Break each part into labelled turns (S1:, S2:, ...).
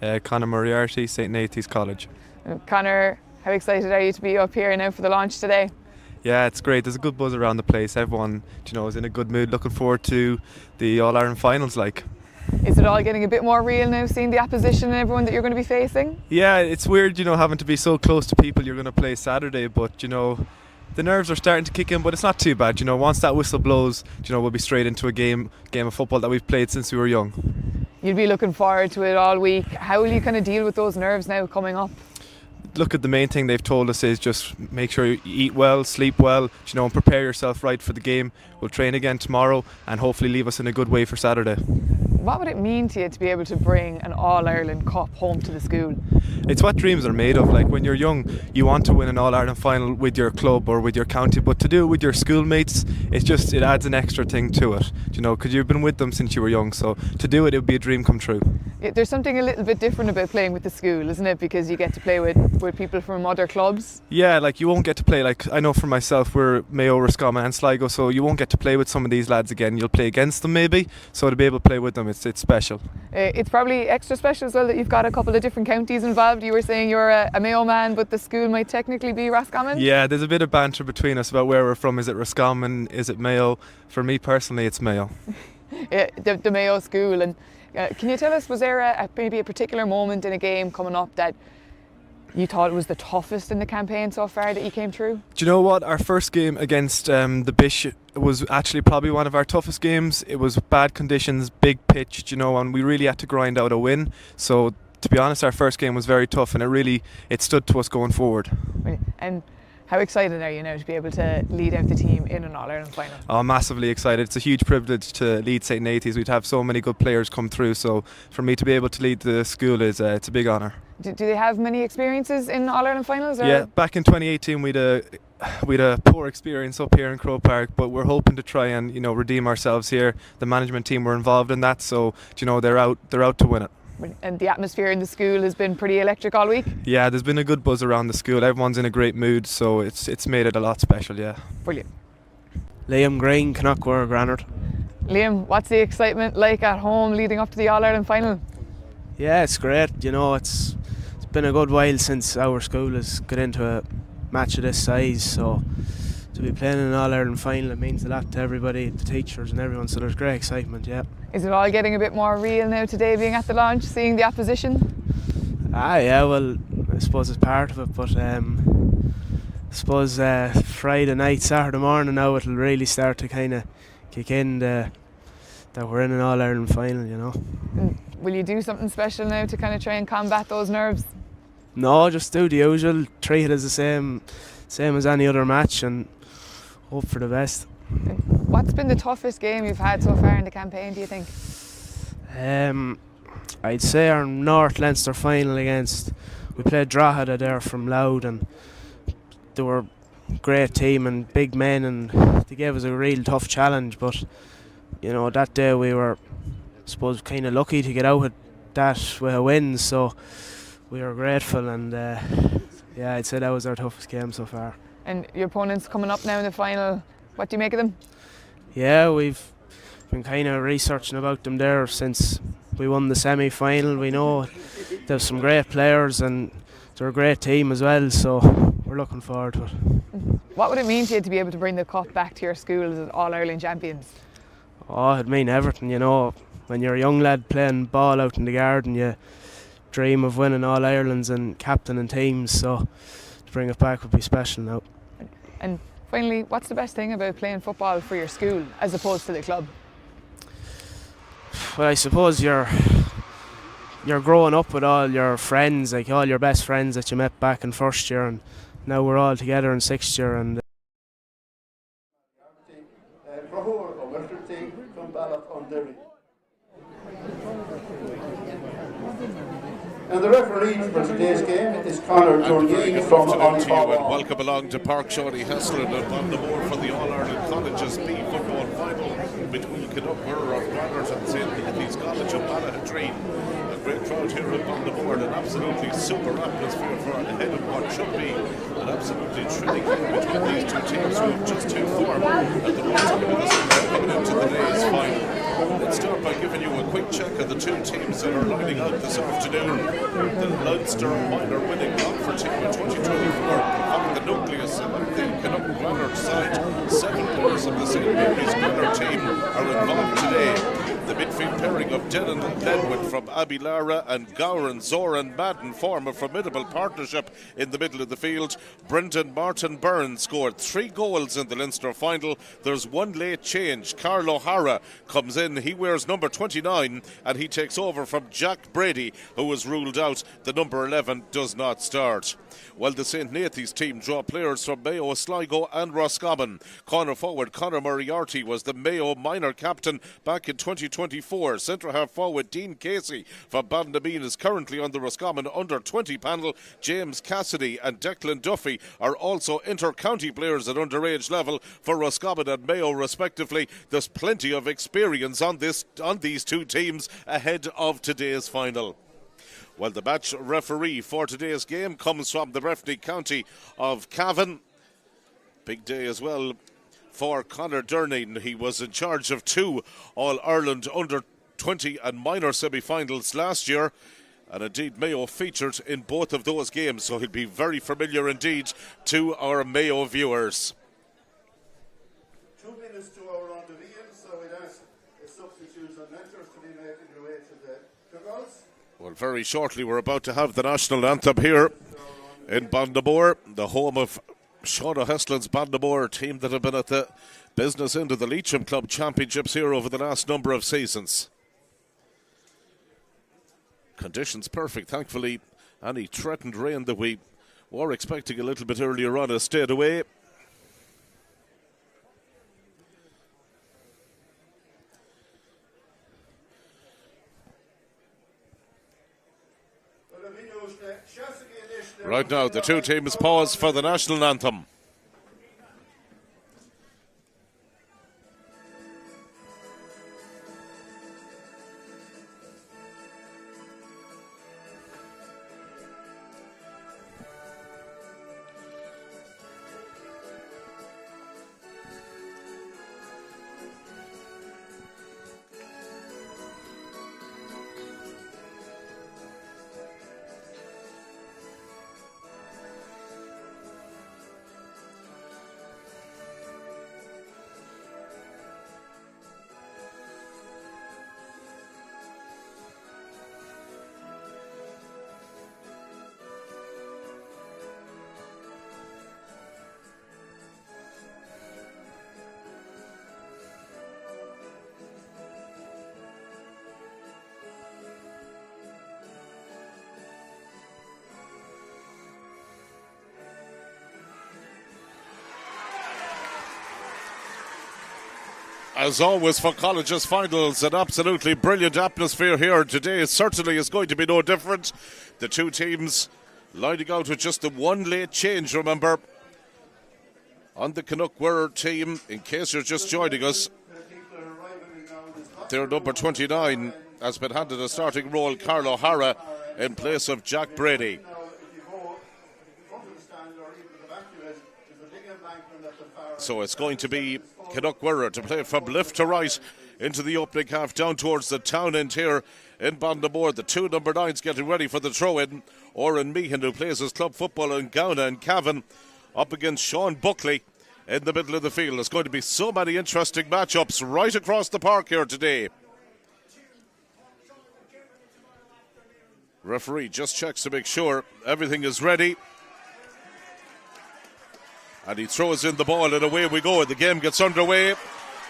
S1: Cnoc Mhuire, St Nathy's College.
S2: Conor, how excited are you to be up here now for the launch today?
S1: Yeah, it's great. There's a good buzz around the place. Everyone, is in a good mood. Looking forward to the All-Ireland finals.
S2: Is it all getting a bit more real now, seeing the opposition and everyone that you're going to be facing?
S1: Yeah, it's weird, having to be so close to people you're going to play Saturday. But the nerves are starting to kick in. But it's not too bad. Once that whistle blows, we'll be straight into a game of football that we've played since we were young.
S2: You'll be looking forward to it all week. How will you kind of deal with those nerves now coming up?
S1: Look, at the main thing they've told us is just make sure you eat well, sleep well, and prepare yourself right for the game. We'll train again tomorrow and hopefully leave us in a good way for Saturday.
S2: What would it mean to you to be able to bring an All-Ireland Cup home to the school?
S1: It's what dreams are made of. When you're young, you want to win an All-Ireland final with your club or with your county, but to do it with your schoolmates, it adds an extra thing to it, because you've been with them since you were young, so to do it would be a dream come true.
S2: There's something a little bit different about playing with the school, isn't it? Because you get to play with people from other clubs.
S1: Yeah, you won't get to play, I know for myself, we're Mayo, Roscommon and Sligo, so you won't get to play with some of these lads again. You'll play against them maybe, so to be able to play with them, it's special.
S2: It's probably extra special as well that you've got a couple of different counties involved. You were saying you're a Mayo man, but the school might technically be Roscommon?
S1: Yeah, there's a bit of banter between us about where we're from. Is it Roscommon? Is it Mayo? For me personally, it's Mayo.
S2: Yeah, the Mayo school. And can you tell us, was there maybe a particular moment in a game coming up that you thought was the toughest in the campaign so far that you came through?
S1: Do you know what? Our first game against the Bish was actually probably one of our toughest games. It was bad conditions, big pitch, and we really had to grind out a win. So to be honest, our first game was very tough, and it stood to us going forward.
S2: And how excited are you now to be able to lead out the team in an All-Ireland final?
S1: Oh, massively excited. It's a huge privilege to lead St Nathy's. We'd have so many good players come through, so for me to be able to lead the school it's a big honour.
S2: Do they have many experiences in All-Ireland finals? Or?
S1: Yeah, back in 2018 we'd a poor experience up here in Croke Park, but we're hoping to try and redeem ourselves here. The management team were involved in that, so they're out to win it.
S2: And the atmosphere in the school has been pretty electric all week?
S1: Yeah, there's been a good buzz around the school. Everyone's in a great mood, so it's made it a lot special, yeah.
S2: Brilliant.
S3: Liam Green, Cnoc Mhuire Granard.
S2: Liam, what's the excitement like at home leading up to the All-Ireland final?
S3: Yeah, it's great. It's been a good while since our school has got into a match of this size, so to be playing in an All-Ireland final, it means a lot to everybody, the teachers and everyone, so there's great excitement, yeah.
S2: Is it all getting a bit more real now today, being at the launch, seeing the opposition?
S3: Yeah, well, I suppose it's part of it, but I suppose Friday night, Saturday morning now it'll really start to kind of kick in that we're in an All-Ireland final,
S2: And will you do something special now to kind of try and combat those nerves?
S3: No, just do the usual, treat it as the same as any other match and hope for the best.
S2: What's been the toughest game you've had so far in the campaign, do you think?
S3: I'd say our North Leinster final we played Drogheda there from Louth, and they were a great team and big men, and they gave us a real tough challenge, but that day we were, I suppose, kind of lucky to get out with that with a win, so we were grateful, and yeah, I'd say that was our toughest game so far.
S2: And your opponents coming up now in the final, what do you make of them?
S3: Yeah, we've been kind of researching about them there since we won the semi-final. We know there's some great players and they're a great team as well, so we're looking forward to it.
S2: What would it mean to you to be able to bring the cup back to your school as All-Ireland champions?
S3: Oh, it'd mean everything, when you're a young lad playing ball out in the garden, you dream of winning All-Irelands and captaining teams, so to bring it back would be special now.
S2: And finally, what's the best thing about playing football for your school as opposed to the club?
S3: Well, I suppose you're growing up with all your friends, like all your best friends that you met back in first year, and now we're all together in sixth year. And
S4: And the referee for today's game is Conor Mhuire from
S5: Ballinamore. Welcome along to Park Shawty Hessler and Ballinamore for the All-Ireland Colleges B football final between Cnoc Mhuire Granard and St Nathy's College of Ballaghaderreen. A great crowd here at Ballinamore, an absolutely super atmosphere for ahead of what should be an absolutely thrilling game between these two teams who have just two form at the most coming into the day's final. Let's start by giving you a quick check of the two teams that are lining out this afternoon. The Leinster minor winning Longford team in 2024, having the nucleus of the Cnoc Granard side. 7 players of the St Mary's Granard team are involved today. The midfield pairing of Denon and Glenwood from Abilara and Gowran, Zoran, Madden form a formidable partnership in the middle of the field. Brendan Martin Byrne scored 3 goals in the Leinster final. There's one late change. Carl O'Hara comes in. He wears number 29 and he takes over from Jack Brady, who was ruled out. The number 11 does not start. While the St Nathy's team draw players from Mayo, Sligo and Roscommon. Corner forward Conor Moriarty was the Mayo minor captain back in 2024. Centre half forward Dean Casey from Ballinamore is currently on the Roscommon under-20 panel. James Cassidy and Declan Duffy are also inter-county players at underage level for Roscommon and Mayo respectively. There's plenty of experience on these two teams ahead of today's final. Well, the match referee for today's game comes from the Breffni County of Cavan. Big day as well for Conor Durnin. He was in charge of 2 All-Ireland under-20 and minor semi-finals last year. And indeed, Mayo featured in both of those games, so he'll be very familiar indeed to our Mayo viewers.
S4: 2 minutes to our round of EM, so we'd ask the substitutes and mentors to be making their way to the dugouts.
S5: Well, very shortly we're about to have the national anthem here in Ballinamore, the home of Seán O'Heslin's Ballinamore team that have been at the business end of the Leitrim Club Championships here over the last number of seasons. Conditions perfect, thankfully. Any threatened rain that we were expecting a little bit earlier on has stayed away. Right now, the two teams pause for the national anthem. As always for colleges finals, an absolutely brilliant atmosphere here today. Certainly is going to be no different. The two teams lining out with just the one late change, remember, on the Cnoc Mhuire team. In case you're just joining us, their number 29 has been handed a starting role, Carl O'Hara, in place of Jack Brady. So it's going to be Cnoc Mhuire to play from left to right into the opening half down towards the town end here in Ballinamore. The 2 number 9s getting ready for the throw-in. Oren Meehan, who plays his club football in Gowna and Cavan, up against Sean Buckley in the middle of the field. There's going to be so many interesting matchups right across the park here today. Referee just checks to make sure everything is ready. And he throws in the ball and away we go. The game gets underway.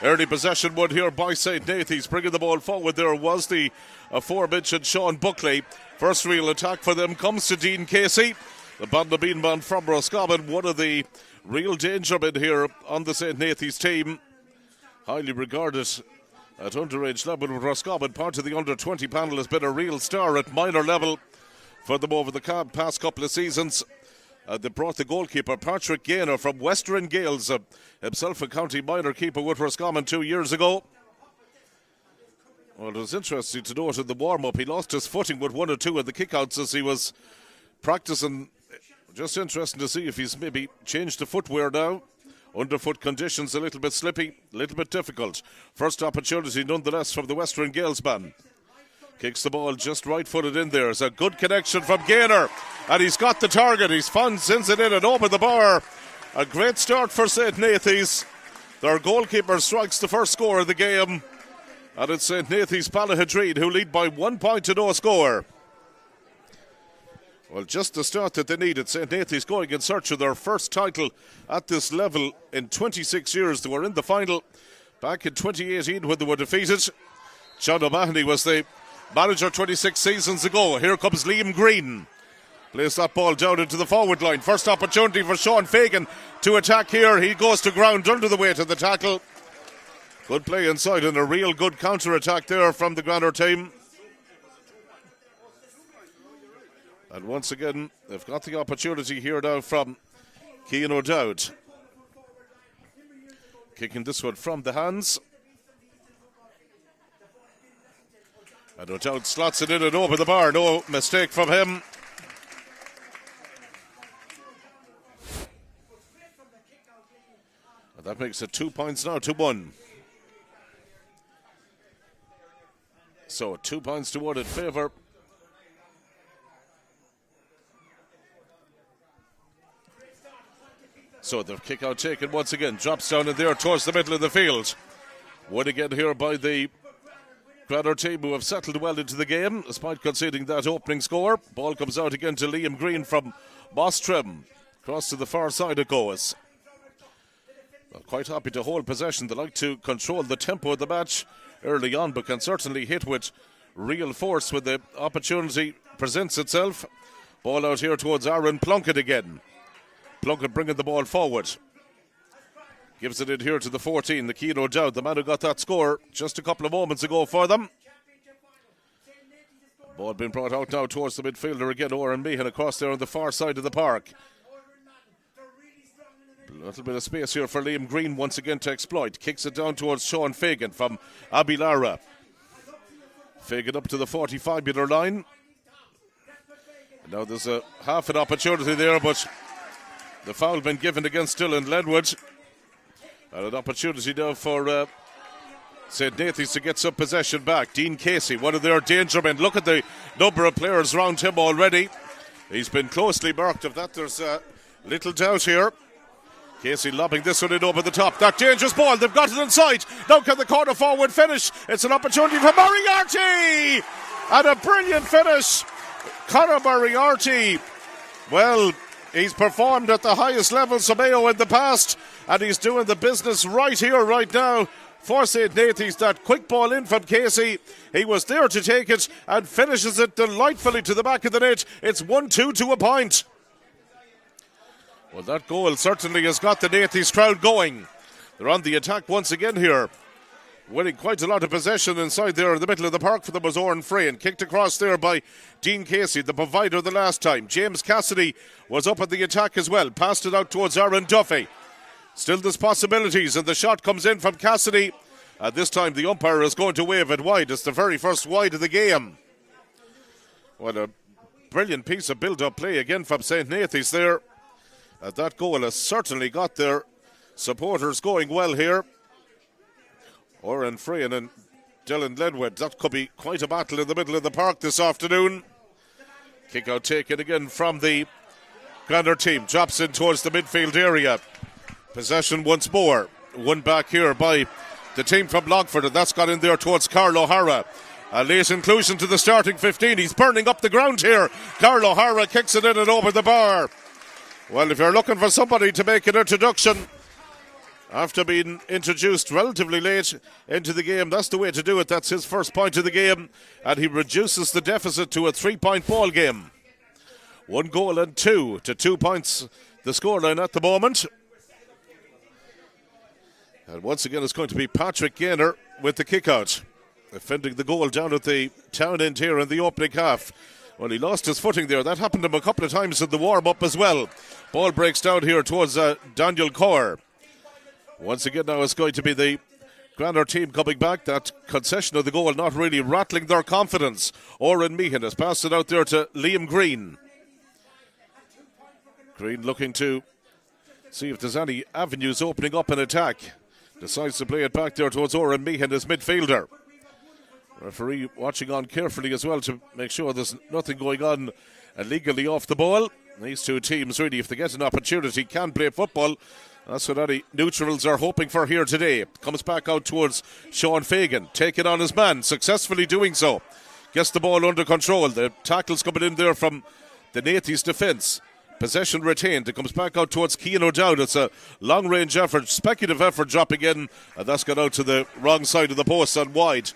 S5: Early possession won here by St. Nathy's. Bringing the ball forward there was the aforementioned Sean Buckley. First real attack for them comes to Dean Casey, the Ballinamore man from Roscommon, one of the real danger men here on the St. Nathy's team. Highly regarded at underage level with Roscommon. Part of the under-20 panel, has been a real star at minor level for them over the past couple of seasons. They brought the goalkeeper, Patrick Gaynor, from Western Gales, himself a county minor keeper with Roscommon 2 years ago. Well, it was interesting to note in the warm-up, he lost his footing with 1 or 2 of the kickouts as he was practicing. Just interesting to see if he's maybe changed the footwear now, Underfoot conditions a little bit slippy, a little bit difficult. First opportunity nonetheless from the Western Galesman. Kicks the ball just right-footed in there. It's a good connection from Gaynor. And he's got the target. He's sends it in and over the bar. A great start for St. Nathy's. Their goalkeeper strikes the first score of the game. And it's St. Nathy's Ballaghaderreen who lead by 1 point to no score. Well, just the start that they needed. St. Nathy's going in search of their first title at this level in 26 years. They were in the final back in 2018 when they were defeated. John O'Mahony was the manager 26 seasons ago. Here comes Liam Green. Plays that ball down into the forward line. First opportunity for Seán Fagan to attack here. He goes to ground under the weight of the tackle. Good play inside and a real good counter-attack there from the Granard team. And once again, they've got the opportunity here now from Cian O'Dowd. Kicking this one from the hands. And O'Dowd slots it in and over the bar. No mistake from him. And that makes it 2 points now to 1. So 2 points to 1 in favour. So the kick out taken once again. Drops down in there towards the middle of the field. Won again here by the Granard team who have settled well into the game despite conceding that opening score. Ball comes out again to Liam Green from Bostrim. Cross to the far side it goes. Well, quite happy to hold possession. They like to control the tempo of the match early on, but can certainly hit with real force when the opportunity presents itself. Ball out here towards Aaron Plunkett again. Plunkett bringing the ball forward. Gives it in here to the 14, the Cian O'Dowd, the man who got that score just a couple of moments ago for them. Ball being brought out now towards the midfielder again, Oren Meehan across there on the far side of the park. A little bit of space here for Liam Green once again to exploit. Kicks it down towards Seán Fagan from Abilara. Fagan up to the 45-metre line. And now there's a half an opportunity there, but the foul been given against Dylan Ledwood. And an opportunity now for St. Nathy's to get some possession back. Dean Casey, one of their danger men. Look at the number of players around him already. He's been closely marked. Of that, there's little doubt here. Casey lobbing this one in over the top. That dangerous ball. They've got it inside. Now can the corner forward finish? It's an opportunity for Moriarty. And a brilliant finish. Conor Moriarty. Well, he's performed at the highest levels of Mayo in the past, and he's doing the business right here, right now for St. Nathy's. That quick ball in from Casey. He was there to take it and finishes it delightfully to the back of the net. It's 1-2 to a point. Well, that goal certainly has got the Nathy's crowd going. They're on the attack once again here. Winning quite a lot of possession inside there in the middle of the park for them was Oren Frayne. Kicked across there by Dean Casey, the provider the last time. James Cassidy was up at the attack as well. Passed it out towards Aaron Duffy. Still there's possibilities, and the shot comes in from Cassidy. And this time the umpire is going to wave it wide. It's the very first wide of the game. What a brilliant piece of build-up play again from St. Nathy's there. And that goal has certainly got their supporters going well here. Oren Frayne and Dylan Ledwood. That could be quite a battle in the middle of the park this afternoon. Kick out taken again from the Granard team. Drops in towards the midfield area. Possession once more. Won back here by the team from Longford, and that's got in there towards Carl O'Hara. A late inclusion to the starting 15. He's burning up the ground here. Carl O'Hara kicks it in and over the bar. Well, if you're looking for somebody to make an introduction after being introduced relatively late into the game, that's the way to do it. That's his first point of the game, and he reduces the deficit to a 3-point ball game. 1 goal and 2 to 2 points the scoreline at the moment. And once again it's going to be Patrick Gaynor with the kick out, defending the goal down at the town end here in the opening half. Well, he lost his footing there. That happened to him a couple of times in the warm-up as well. Ball breaks down here towards Daniel Coer. Once again now it's going to be the Granard team coming back. That concession of the goal not really rattling their confidence. Oren Meehan has passed it out there to Liam Green. Green looking to See if there's any avenues opening up in attack. Decides to play it back there towards Oren Meehan, his midfielder. Referee watching on carefully as well to make sure there's nothing going on illegally off the ball. These two teams really, if they get an opportunity, can play football. That's what any neutrals are hoping for here today. Comes back out towards Seán Fagan, taking on his man, successfully doing so. Gets the ball under control. The tackle's coming in there from the Nathy's defence. Possession retained. It comes back out towards Cian O'Dowd. It's a long-range effort, speculative effort dropping in, and that's got out to the wrong side of the post and wide.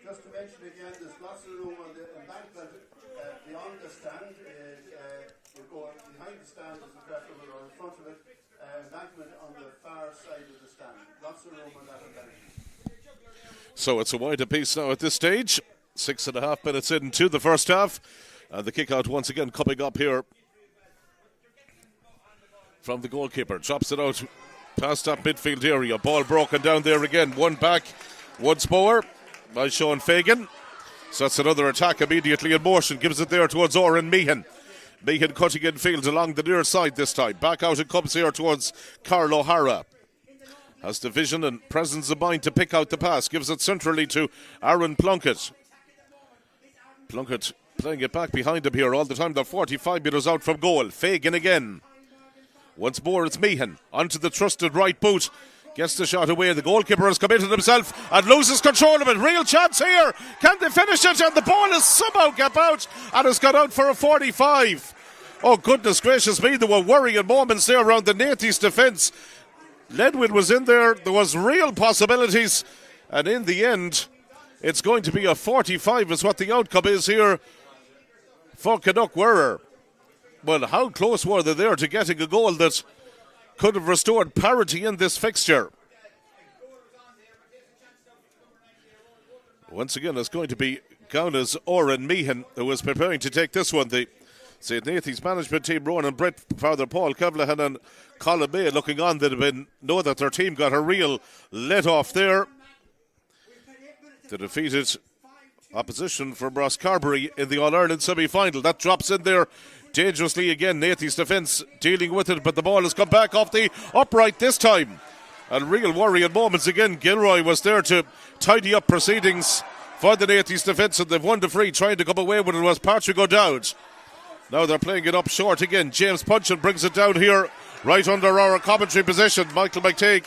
S4: Just to mention again, there's lots of room on the embankment beyond the stand. You go behind the stand is preferable, or in front of it. Embankment on the far side of the stand. Lots of room on that embankment.
S5: So it's a wide apiece now at this stage. 6.5 minutes into the first half. The kick out once again coming up here from the goalkeeper. Drops it out past that midfield area. Ball broken down there again. One back, once more by Seán Fagan. So that's another attack immediately in motion. Gives it there towards Oren Meehan. Meehan cutting in field along the near side this time. Back out it comes here towards Carl O'Hara. Has the vision and presence of mind to pick out the pass. Gives it centrally to Aaron Plunkett. Plunkett playing it back behind him here all the time. They're 45 metres out from goal. Fagan again. Once more it's Meehan. Onto the trusted right boot. Gets the shot away. The goalkeeper has committed himself and loses control of it. Real chance here. Can they finish it? And the ball has somehow got out and has got out for a 45. Oh, goodness gracious me. There were worrying moments there around the Nathy's defence. Ledwin was in there. There was real possibilities. And in the end, it's going to be a 45 is what the outcome is here for Cnoc Mhuire. Well, how close were they there to getting a goal that could have restored parity in this fixture? Once again, it's going to be Gowna's Oren Meehan who is preparing to take this one. The St. Nathy's management team, Ronan Brett, Father Paul Kevlahan and Colin May looking on. Know that their team got a real let off there. The defeated opposition from Ross Carberry in the All-Ireland semi-final. That drops in there dangerously again. Nathy's defence dealing with it, but the ball has come back off the upright this time. And real worrying moments again. Gilroy was there to tidy up proceedings for the Nathy's defence, and they've won the free. Trying to come away with it was Patrick O'Dowd. Now they're playing it up short again. James Punchin brings it down here right under our commentary position. Michael McTague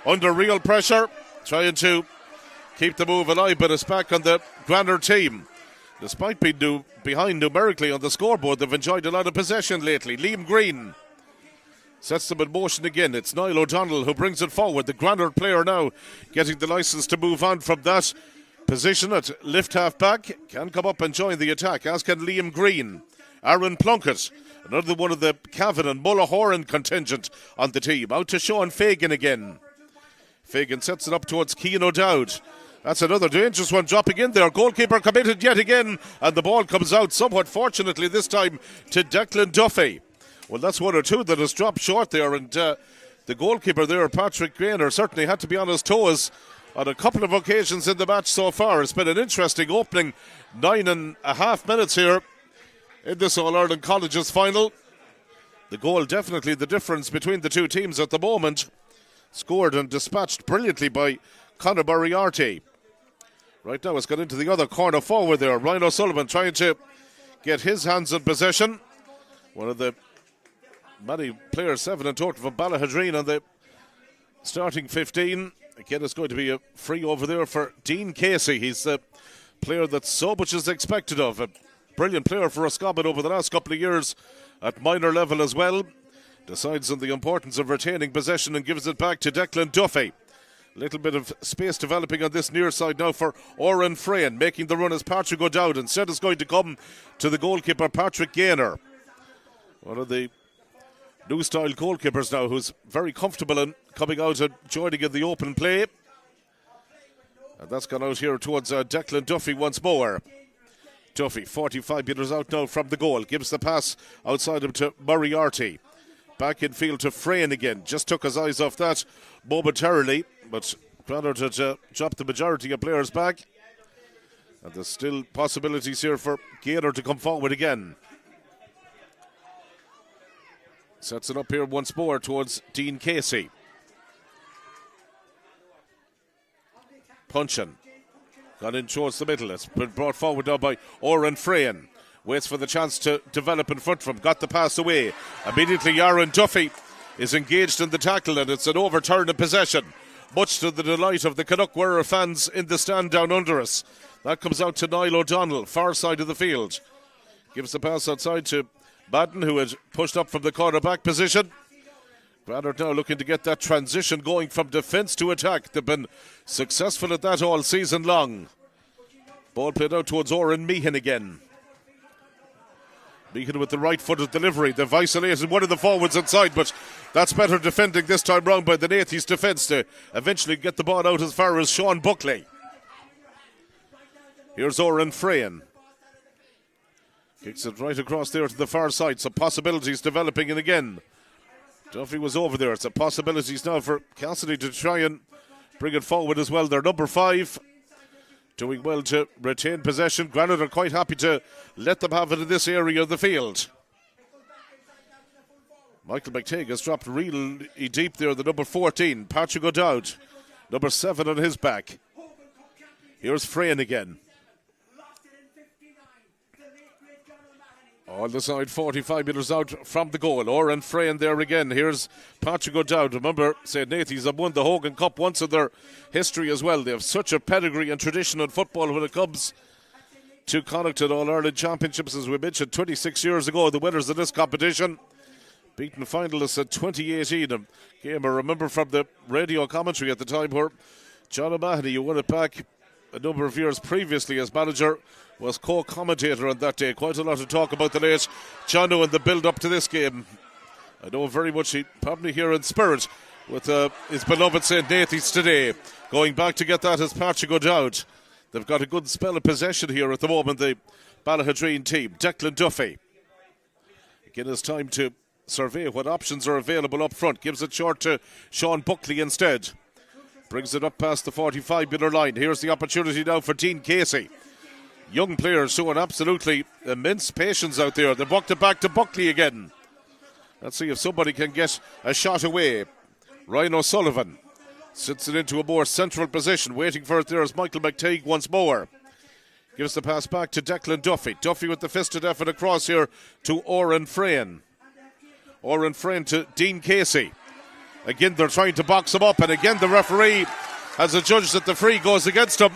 S5: under real pressure, trying to keep the move alive, but it's back on the Granard team. Despite being behind numerically on the scoreboard, they've enjoyed a lot of possession lately. Liam Green sets them in motion again. It's Niall O'Donnell who brings it forward. The Granard player now getting the licence to move on from that position at lift half back. Can come up and join the attack, as can Liam Green. Aaron Plunkett, another one of the Cavan and Mullahoran contingent on the team. Out to Seán Fagan again. Fagan sets it up towards Cian O'Dowd. That's another dangerous one dropping in there. Goalkeeper committed yet again, and the ball comes out somewhat fortunately this time to Declan Duffy. Well, that's one or two that has dropped short there, and the goalkeeper there, Patrick Granard, certainly had to be on his toes on a couple of occasions in the match so far. It's been an interesting opening 9.5 minutes here in this All-Ireland Colleges final. The goal definitely the difference between the two teams at the moment. Scored and dispatched brilliantly by Conor Moriarty. Right now it's got into the other corner forward there. Ryan O'Sullivan trying to get his hands in possession. One of the many players, 7 in total from Ballaghaderreen on the starting 15. Again, it's going to be a free over there for Dean Casey. He's the player that so much is expected of. A brilliant player for Roscommon over the last couple of years at minor level as well. Decides on the importance of retaining possession and gives it back to Declan Duffy. Little bit of space developing on this near side now for Oren Frayne. Making the run as Patrick O'Dowd. Instead it's going to come to the goalkeeper Patrick Gaynor. One of the new style goalkeepers now who's very comfortable in coming out and joining in the open play. And that's gone out here towards Declan Duffy once more. Duffy, 45 metres out now from the goal. Gives the pass outside him to Moriarty. Back in field to Frayne again. Just took his eyes off that momentarily, but Granard had dropped the majority of players back. And there's still possibilities here for Gaynor to come forward again. Sets it up here once more towards Dean Casey. Punchin. Got in towards the middle. It's been brought forward now by Oren Freyan. Waits for the chance to develop in front of him. Got the pass away. Immediately Aaron Duffy is engaged in the tackle, and it's an overturn of possession, much to the delight of the Cnoc Mhuire fans in the stand down under us. That comes out to Niall O'Donnell, far side of the field. Gives the pass outside to Baden, who had pushed up from the cornerback position. Granard now looking to get that transition going from defence to attack. They've been successful at that all season long. Ball played out towards Oren Meehan again. Meehan with the right-footed delivery. They've isolated one of the forwards inside, but that's better defending this time round by the Nathy's defence to eventually get the ball out as far as Seán Buckley. Here's Oren Freyan. Kicks it right across there to the far side. Some possibilities developing in again. Duffy was over there. It's a possibilities now for Cassidy to try and bring it forward as well. They're number 5. Doing well to retain possession. Granard are quite happy to let them have it in this area of the field. Michael McTague has dropped really deep there, the number 14, Patrick O'Dowd. Number 7 on his back. Here's Freyan again. On the side, 45 metres out from the goal. Oren Freyan there again. Here's Patrick O'Dowd. Remember, St. Nathy's have won the Hogan Cup once in their history as well. They have such a pedigree and tradition in football when it comes to Connacht All-Ireland Championships, as we mentioned 26 years ago. The winners of this competition, beaten finalists in 2018. A game I remember from the radio commentary at the time where John O'Mahony, who won it back a number of years previously as manager, was co-commentator on that day. Quite a lot of talk about the late Jono and the build-up to this game. I know very much he probably here in spirit with his beloved St. Nathy's today. Going back to get that is Patrick O'Dowd. They've got a good spell of possession here at the moment, the Ballaghaderreen team. Declan Duffy. Again, it's time to survey what options are available up front. Gives it short to Seán Buckley instead. Brings it up past the 45-metre line. Here's the opportunity now for Dean Casey. Young players showing absolutely immense patience out there. They've walked it back to Buckley again. Let's see if somebody can get a shot away. Ryan O'Sullivan sits it into a more central position. Waiting for it there is Michael McTague once more. Gives the pass back to Declan Duffy. Duffy with the fisted effort across here to Oren Freyan. Oren Freyan to Dean Casey. Again, they're trying to box him up, and again the referee has adjudged that the free goes against him.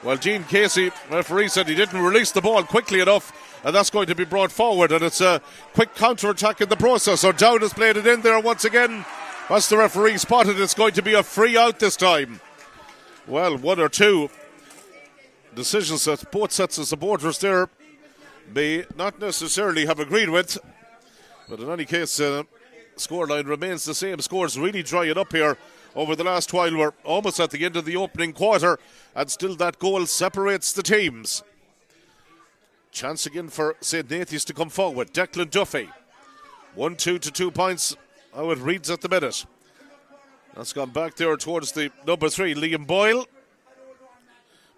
S5: Well, Dean Casey, referee, said he didn't release the ball quickly enough, and that's going to be brought forward, and it's a quick counter-attack in the process. So Dowd has played it in there once again. Once the referee spotted, it's going to be a free out this time. Well, one or two decisions that both sets of supporters there may not necessarily have agreed with, but in any case, scoreline remains the same. Scores really drying up here over the last while. We're almost at the end of the opening quarter, and still that goal separates the teams. Chance again for St. Nathy's to come forward. Declan Duffy. 1-2 to 2 points, how it reads at the minute. That's gone back there towards the number 3, Liam Boyle.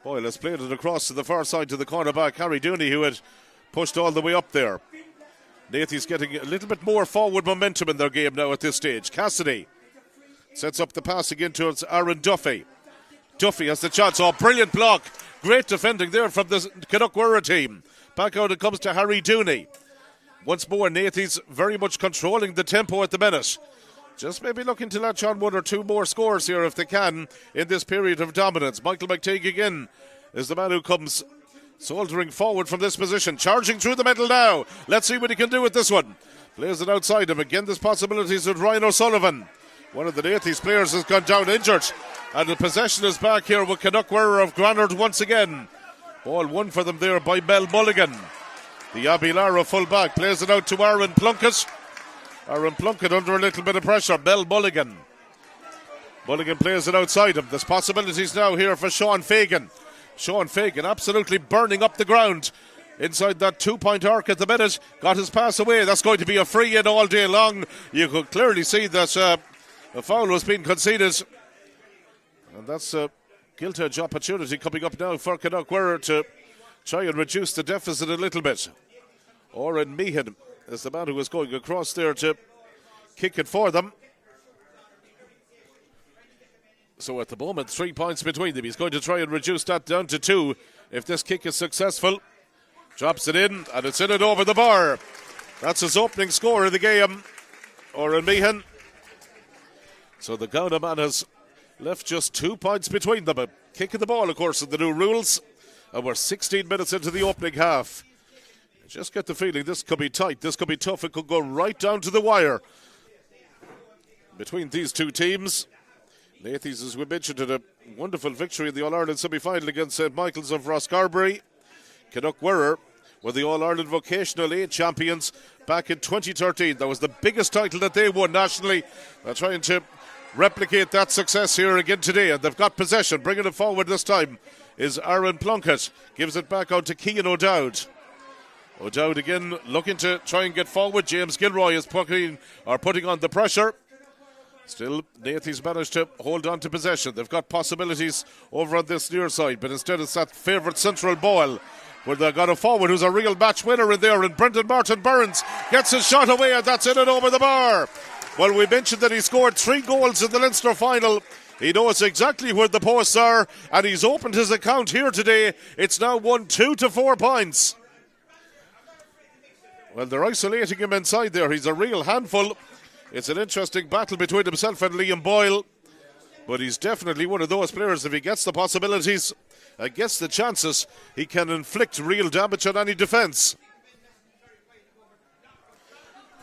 S5: Boyle has played it across to the far side to the cornerback, Harry Dooney, who had pushed all the way up there. Nathy's getting a little bit more forward momentum in their game now at this stage. Cassidy sets up the pass again towards Aaron Duffy. Duffy has the chance. Oh, brilliant block. Great defending there from the Cnoc Mhuire team. Back out it comes to Harry Dooney. Once more, Nathy's very much controlling the tempo at the minute. Just maybe looking to latch on one or two more scores here if they can in this period of dominance. Michael McTague again is the man who comes soldiering forward from this position. Charging through the middle now. Let's see what he can do with this one. Plays it outside him. Again, there's possibilities with Ryan O'Sullivan. One of the Nathy's players has gone down injured. And the possession is back here with Cnoc Mhuire of Granard once again. Ball won for them there by Mel Mulligan. The Abilara full-back plays it out to Aaron Plunkett. Aaron Plunkett under a little bit of pressure. Mel Mulligan. Mulligan plays it outside him. There's possibilities now here for Seán Fagan. Seán Fagan absolutely burning up the ground inside that 2-point arc at the minute. Got his pass away. That's going to be a free in all day long. You could clearly see that a foul was being conceded. And that's a gilt-edge opportunity coming up now for Cnoc Mhuire to try and reduce the deficit a little bit. Oren Meehan is the man who was going across there to kick it for them. So at the moment, 3 points between them. He's going to try and reduce that down to 2 if this kick is successful. Drops it in, and it's in and over the bar. That's his opening score of the game. Oren Meehan. So the Gowna man has left just 2 points between them. A kick of the ball, of course, in the new rules. And we're 16 minutes into the opening half. I just get the feeling this could be tight. This could be tough. It could go right down to the wire between these two teams. Nathy's, as we mentioned, had a wonderful victory in the All-Ireland semi-final against St. Michael's of Rosscarbery. Cnoc Mhuire were the All-Ireland Vocational Aid champions back in 2013. That was the biggest title that they won nationally. They're trying to replicate that success here again today, and they've got possession. Bringing it forward this time is Aaron Plunkett. Gives it back out to Cian O'Dowd. O'Dowd again looking to try and get forward. James Gilroy is putting on the pressure. Still, Nathy's managed to hold on to possession. They've got possibilities over on this near side, but instead it's that favourite central ball where they've got a forward who's a real match winner in there, and Brendan Martin Burns gets his shot away, and that's in and over the bar. Well, we mentioned that he scored 3 goals in the Leinster final. He knows exactly where the posts are, and he's opened his account here today. It's now won 2 to 4 points. Well, they're isolating him inside there. He's a real handful. It's an interesting battle between himself and Liam Boyle. But he's definitely one of those players, if he gets the possibilities and gets the chances, he can inflict real damage on any defence.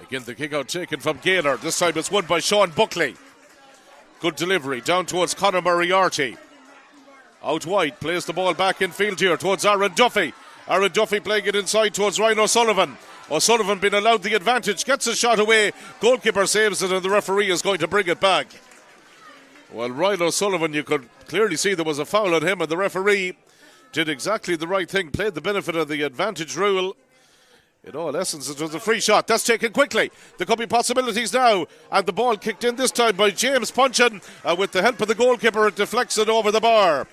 S5: Again, the kick out taken from Gaynor. This time it's won by Seán Buckley. Good delivery down towards Conor Moriarty. Out wide, plays the ball back in field here towards Aaron Duffy. Aaron Duffy playing it inside towards Ryan O'Sullivan. O'Sullivan being allowed the advantage, gets a shot away. Goalkeeper saves it, and the referee is going to bring it back. Well, Ryan O'Sullivan, you could clearly see there was a foul on him, and the referee did exactly the right thing, played the benefit of the advantage rule. In all essence, it was a free shot. That's taken quickly. There could be possibilities now, and the ball kicked in this time by James Punchin. With the help of the goalkeeper, it deflects it over the bar.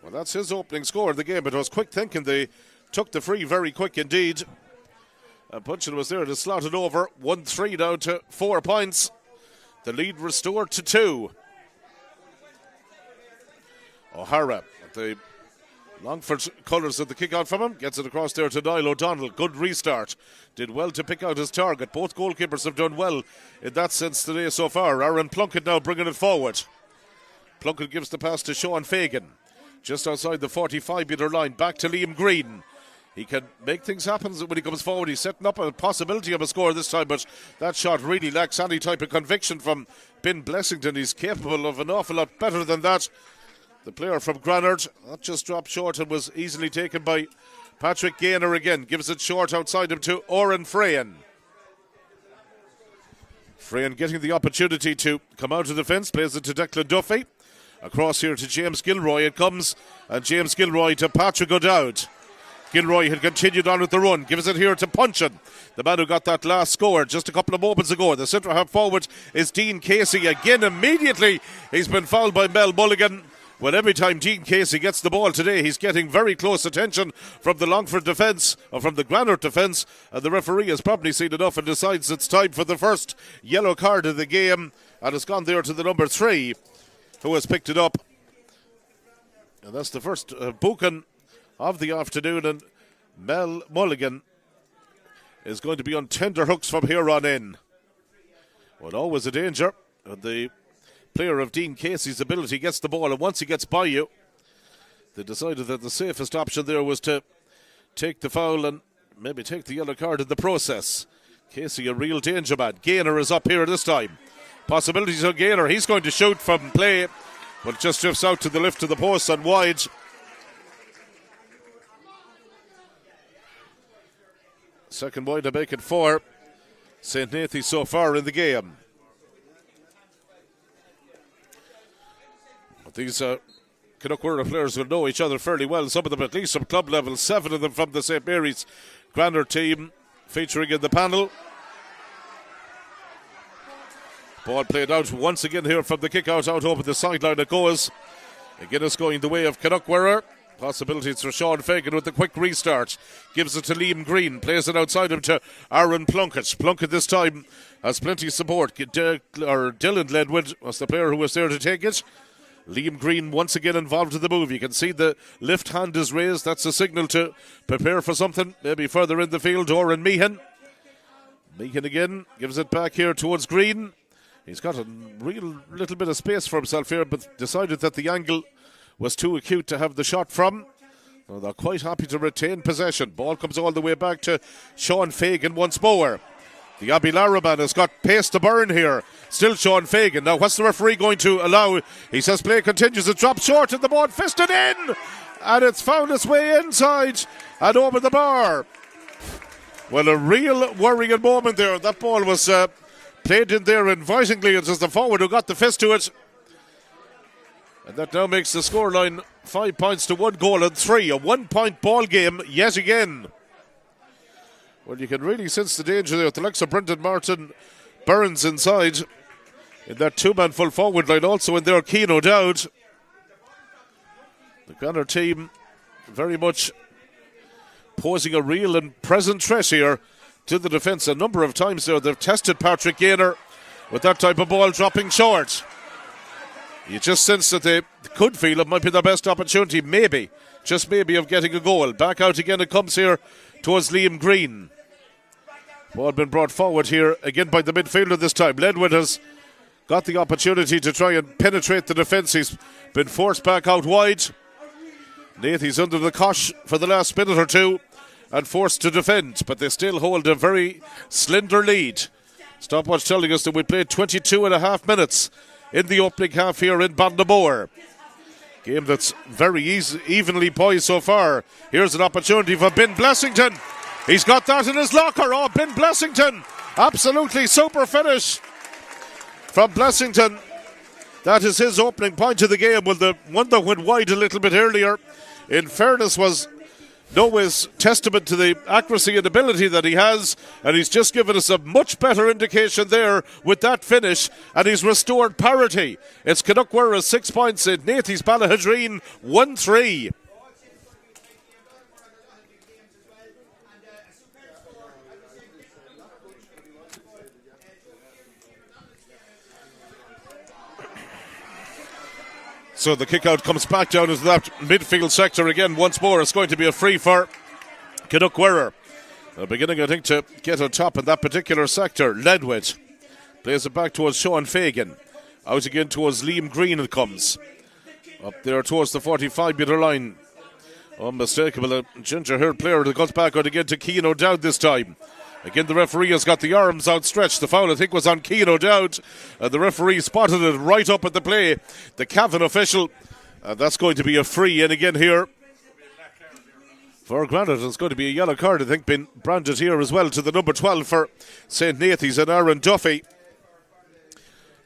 S5: Well, that's his opening score of the game. It was quick thinking. They took the free very quick indeed. And Punchin was there to slot it over. 1-3 now to 4 points. The lead restored to 2. O'Hara at the Longford colours at the kick out from him. Gets it across there to Niall O'Donnell. Good restart. Did well to pick out his target. Both goalkeepers have done well in that sense today so far. Aaron Plunkett now bringing it forward. Plunkett gives the pass to Sean Fagan. Just outside the 45-metre line. Back to Liam Green. He can make things happen when he comes forward. He's setting up a possibility of a score this time, but that shot really lacks any type of conviction from Ben Blessington. He's capable of an awful lot better than that. The player from Granard, that just dropped short and was easily taken by Patrick Gaynor again. Gives it short outside him to Oren Freyan. Freyan getting the opportunity to come out of the fence, plays it to Declan Duffy. Across here to James Gilroy it comes, and James Gilroy to Patrick O'Dowd. Gilroy had continued on with the run, gives it here to Punchin, the man who got that last score just a couple of moments ago. The centre half forward is Dean Casey again. Immediately he's been fouled by Mel Mulligan. Well, every time Dean Casey gets the ball today, he's getting very close attention from the Longford defence, or from the Granard defence, and the referee has probably seen enough and decides it's time for the first yellow card of the game, and it's gone there to the number 3, who has picked it up. And that's the first booking of the afternoon, and Mel Mulligan is going to be on tender hooks from here on in. Well, always a danger, and the player of Dean Casey's ability gets the ball, and once he gets by you, they decided that the safest option there was to take the foul and maybe take the yellow card in the process. Casey a real danger man. Gaynor is up here this time. Possibilities on Gaynor. He's going to shoot from play, but it just drifts out to the lift of the post and wide. Second wide to make it 4. St. Nathy so far in the game. These Cnoc Mhuire players will know each other fairly well. Some of them at least from club level. 7 of them from the St. Mary's Granard team featuring in the panel. Ball played out once again here from the kick out over the sideline it goes. Again it's going the way of Cnoc Mhuire. Possibilities for Seán Fagan with the quick restart. Gives it to Liam Green. Plays it outside him to Aaron Plunkett. Plunkett this time has plenty of support. Dylan Ledwood was the player who was there to take it. Liam Green once again involved in the move. You can see the left hand is raised. That's a signal to prepare for something. Maybe further in the field. Oren Meehan. Meehan again gives it back here towards Green. He's got a real little bit of space for himself here, but decided that the angle was too acute to have the shot from. So they're quite happy to retain possession. Ball comes all the way back to Seán Fagan once more. The Abilara man has got pace to burn here. Still Seán Fagan. Now what's the referee going to allow? He says play continues. It drops short and the ball fisted in. And it's found its way inside and over the bar. Well, a real worrying moment there. That ball was played in there invitingly. It was the forward who got the fist to it. And that now makes the scoreline 5 points to 1 goal and 3. A 1 point ball game yet again. Well, you can really sense the danger there. The likes of Brendan Martin, Burns inside in that 2-man full forward line. Also in there, Cian O'Dowd. The Gunner team very much posing a real and present threat here to the defence. A number of times there they've tested Patrick Gaynor with that type of ball dropping short. You just sense that they could feel it might be their best opportunity, maybe, just maybe, of getting a goal. Back out again it comes here towards Liam Green. Ball been brought forward here again by the midfielder this time. Ledwood has got the opportunity to try and penetrate the defence. He's been forced back out wide. Nathy's under the cosh for the last minute or two and forced to defend, but they still hold a very slender lead. Stopwatch telling us that we played 22 and a half minutes in the opening half here in Ballinamore. Game that's very evenly poised so far. Here's an opportunity for Ben Blessington. He's got that in his locker. Oh, Ben Blessington. Absolutely super finish from Blessington. That is his opening point of the game. Well, the one that went wide a little bit earlier, in fairness, was no ways testament to the accuracy and ability that he has, and he's just given us a much better indication there with that finish, and he's restored parity. It's Cnoc Mhuire 6 points in Nathy's Ballaghaderreen 1-3. So the kick-out comes back down into that midfield sector again once more. It's going to be a free for Cnoc Mhuire. They're beginning, I think, to get on top in that particular sector. Ledwood plays it back towards Seán Fagan. Out again towards Liam Green it comes. Up there towards the 45-metre line. Unmistakable, a ginger-haired player that goes back out again to Cian O'Dowd this time. Again, the referee has got the arms outstretched. The foul, I think, was on Cian O'Dowd. The referee spotted it right up at the play. The Cavan official. That's going to be a free in again here for Granard. It's going to be a yellow card, I think, been branded here as well to the number 12 for St. Nathy's, and Aaron Duffy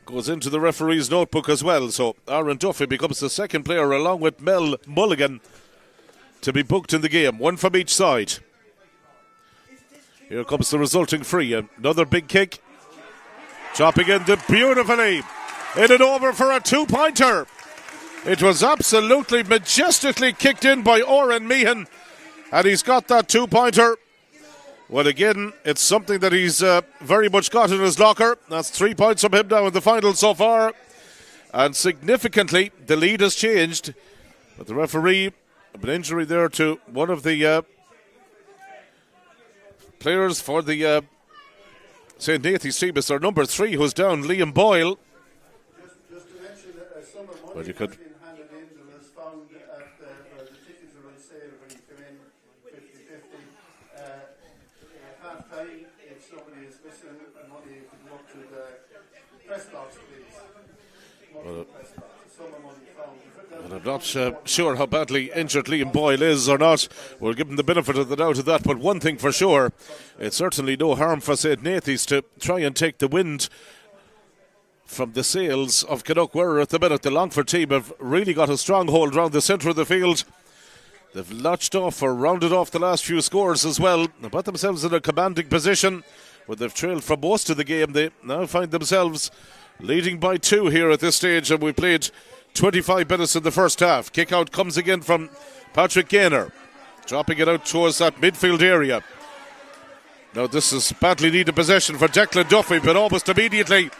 S5: goes into the referee's notebook as well. So Aaron Duffy becomes the second player along with Mel Mulligan to be booked in the game. One from each side. Here comes the resulting free. Another big kick. Chopping into beautifully. In and over for a 2-pointer. It was absolutely majestically kicked in by Oren Meehan. And he's got that 2-pointer. Well, again, it's something that he's very much got in his locker. That's 3 points from him now in the final so far. And significantly, the lead has changed. But the referee, an injury there to one of the players for the St. Nathy's team is their number 3, who's down, Liam Boyle.
S4: Just to mention that a sum of money
S5: Well, you
S4: has
S5: could
S4: been handed in and was found at where the tickets were on sale when you come in 50-50. At half time, if somebody is missing money, you can go up to the press box, please. Press box. A sum of money found.
S5: And I'm not sure how badly injured Liam Boyle is or not. We'll give him the benefit of the doubt of that. But one thing for sure, it's certainly no harm for St. Nathy's to try and take the wind from the sails of Cnoc Mhuire at the minute. The Longford team have really got a stronghold around the centre of the field. They've notched off or rounded off the last few scores as well. They put themselves in a commanding position. When they've trailed for most of the game, they now find themselves leading by 2 here at this stage. And we played 25 minutes in the first half. Kick out comes again from Patrick Gaynor, dropping it out towards that midfield area. Now this is badly needed possession for Declan Duffy, but almost immediately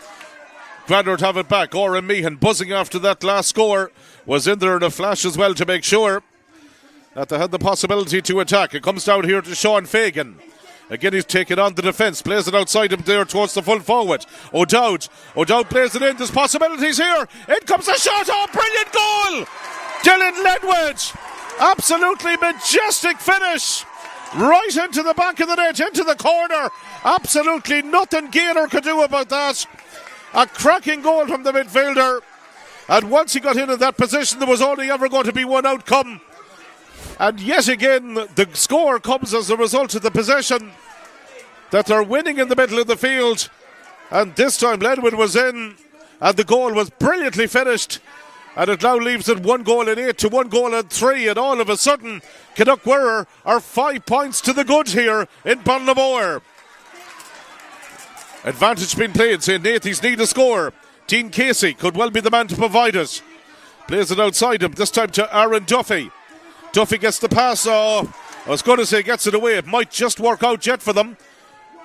S5: Granard have it back. Oren Meehan buzzing after that last score was in there in a flash as well to make sure that they had the possibility to attack. It comes down here to Seán Fagan. Again, he's taking on the defence, plays it outside him there towards the full forward. O'Dowd plays it in. There's possibilities here. In comes a shot. Oh, brilliant goal! Dylan Ledwidge. Absolutely majestic finish. Right into the back of the net, into the corner. Absolutely nothing Gaynor could do about that. A cracking goal from the midfielder. And once he got in that position, there was only ever going to be one outcome. And yet again, the score comes as a result of the possession that they're winning in the middle of the field. And this time Ledwin was in, and the goal was brilliantly finished. And it now leaves it 1 goal in 8 to 1 goal in 3. And all of a sudden, Cnoc Mhuire are 5 points to the good here in Ballinamore. Advantage being played, saying Nathy's need a score. Dean Casey could well be the man to provide it. Plays it outside him, this time to Aaron Duffy. Duffy gets the pass. Oh, I was going to say gets it away. It might just work out yet for them.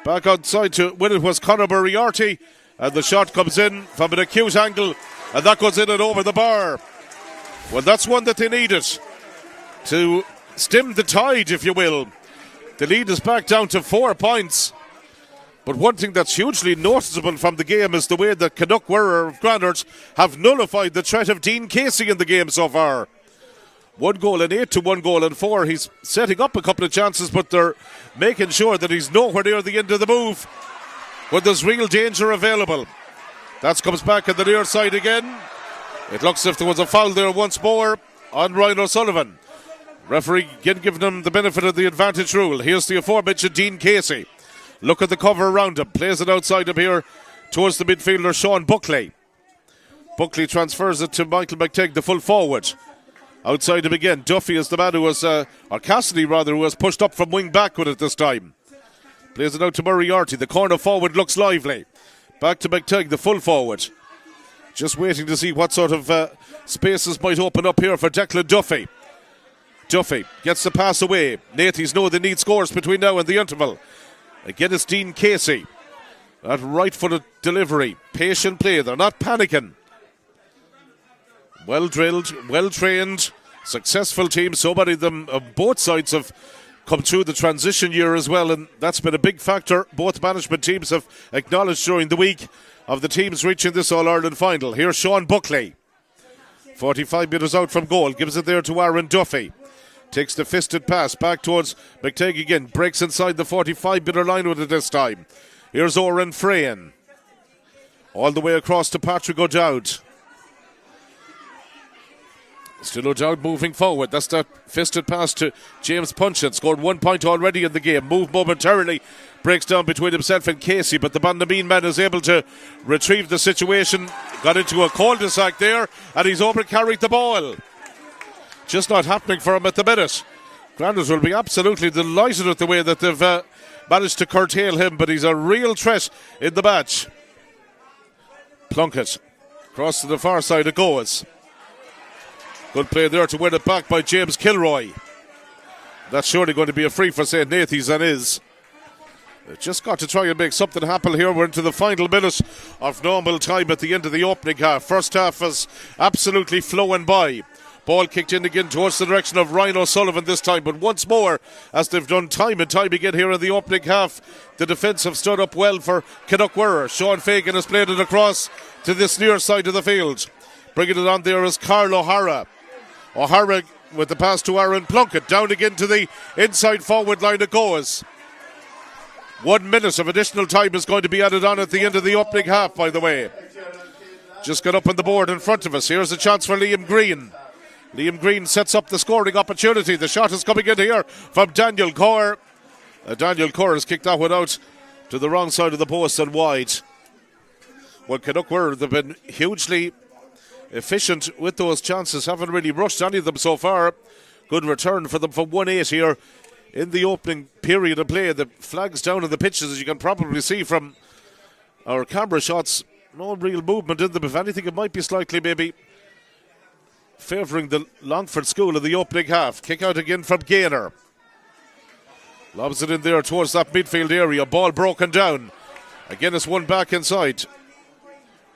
S5: Back outside to when it was Conor Moriarty. And the shot comes in from an acute angle. And that goes in and over the bar. Well, that's one that they needed to stem the tide, if you will. The lead is back down to 4 points. But one thing that's hugely noticeable from the game is the way that Cnoc Mhuire Granard have nullified the threat of Dean Casey in the game so far. 1 goal in 8 to 1 goal in 4. He's setting up a couple of chances, but they're making sure that he's nowhere near the end of the move when there's real danger available. That comes back at the near side again. It looks as if there was a foul there once more on Ryan O'Sullivan. Referee again giving him the benefit of the advantage rule. Here's the aforementioned Dean Casey. Look at the cover around him. Plays it outside him here towards the midfielder Sean Buckley. Buckley transfers it to Michael McTighe, the full forward. Outside him again, Duffy is the man who was, or Cassidy rather, who was pushed up from wing back with it this time. Plays it out to Moriarty. The corner forward looks lively. Back to McTighe, the full forward. Just waiting to see what sort of spaces might open up here for Declan Duffy. Duffy gets the pass away. Nathy's know they need scores between now and the interval. Again, it's Dean Casey. That right-footed delivery. Patient play. They're not panicking. Well drilled, well trained, successful team. So many of them on both sides have come through the transition year as well, and that's been a big factor. Both management teams have acknowledged during the week of the teams reaching this All-Ireland final. Here's Sean Buckley. 45 metres out from goal. Gives it there to Aaron Duffy. Takes the fisted pass back towards McTighe again. Breaks inside the 45-metre line with it this time. Here's Oren Frayan. All the way across to Patrick O'Dowd. Still O'Dowd moving forward. That's that fisted pass to James Punchin. Scored 1 point already in the game. Moved momentarily. Breaks down between himself and Casey, but the Ballinamore man is able to retrieve the situation. Got into a cul-de-sac there, and he's overcarried the ball. Just not happening for him at the minute. Granard will be absolutely delighted with the way that they've managed to curtail him, but he's a real threat in the match. Plunkett across to the far side it goes. Good play there to win it back by James Kilroy. That's surely going to be a free for St. Nathy's, and is. They've just got to try and make something happen here. We're into the final minute of normal time at the end of the opening half. First half is absolutely flowing by. Ball kicked in again towards the direction of Ryan O'Sullivan this time, but once more, as they've done time and time again here in the opening half, the defence have stood up well for Cnoc Mhuire. Seán Fagan has played it across to this near side of the field. Bringing it on there is Carl O'Hara. O'Hara with the pass to Aaron Plunkett. Down again to the inside forward line it goes. 1 minute of additional time is going to be added on at the end of the opening half, by the way. Just got up on the board in front of us. Here's a chance for Liam Green. Liam Green sets up the scoring opportunity. The shot is coming in here from Daniel Corr. Daniel Corr has kicked that one out to the wrong side of the post and wide. Well, Cnoc Mhuire, they've been hugely efficient with those chances. Haven't really rushed any of them so far. Good return for them from 1-8 here in the opening period of play. The flags down on the pitches, as you can probably see from our camera shots. No real movement in them. If anything, it might be slightly maybe favouring the Longford School in the opening half. Kick out again from Gaynor. Lobs it in there towards that midfield area. Ball broken down. Again, it's one back inside.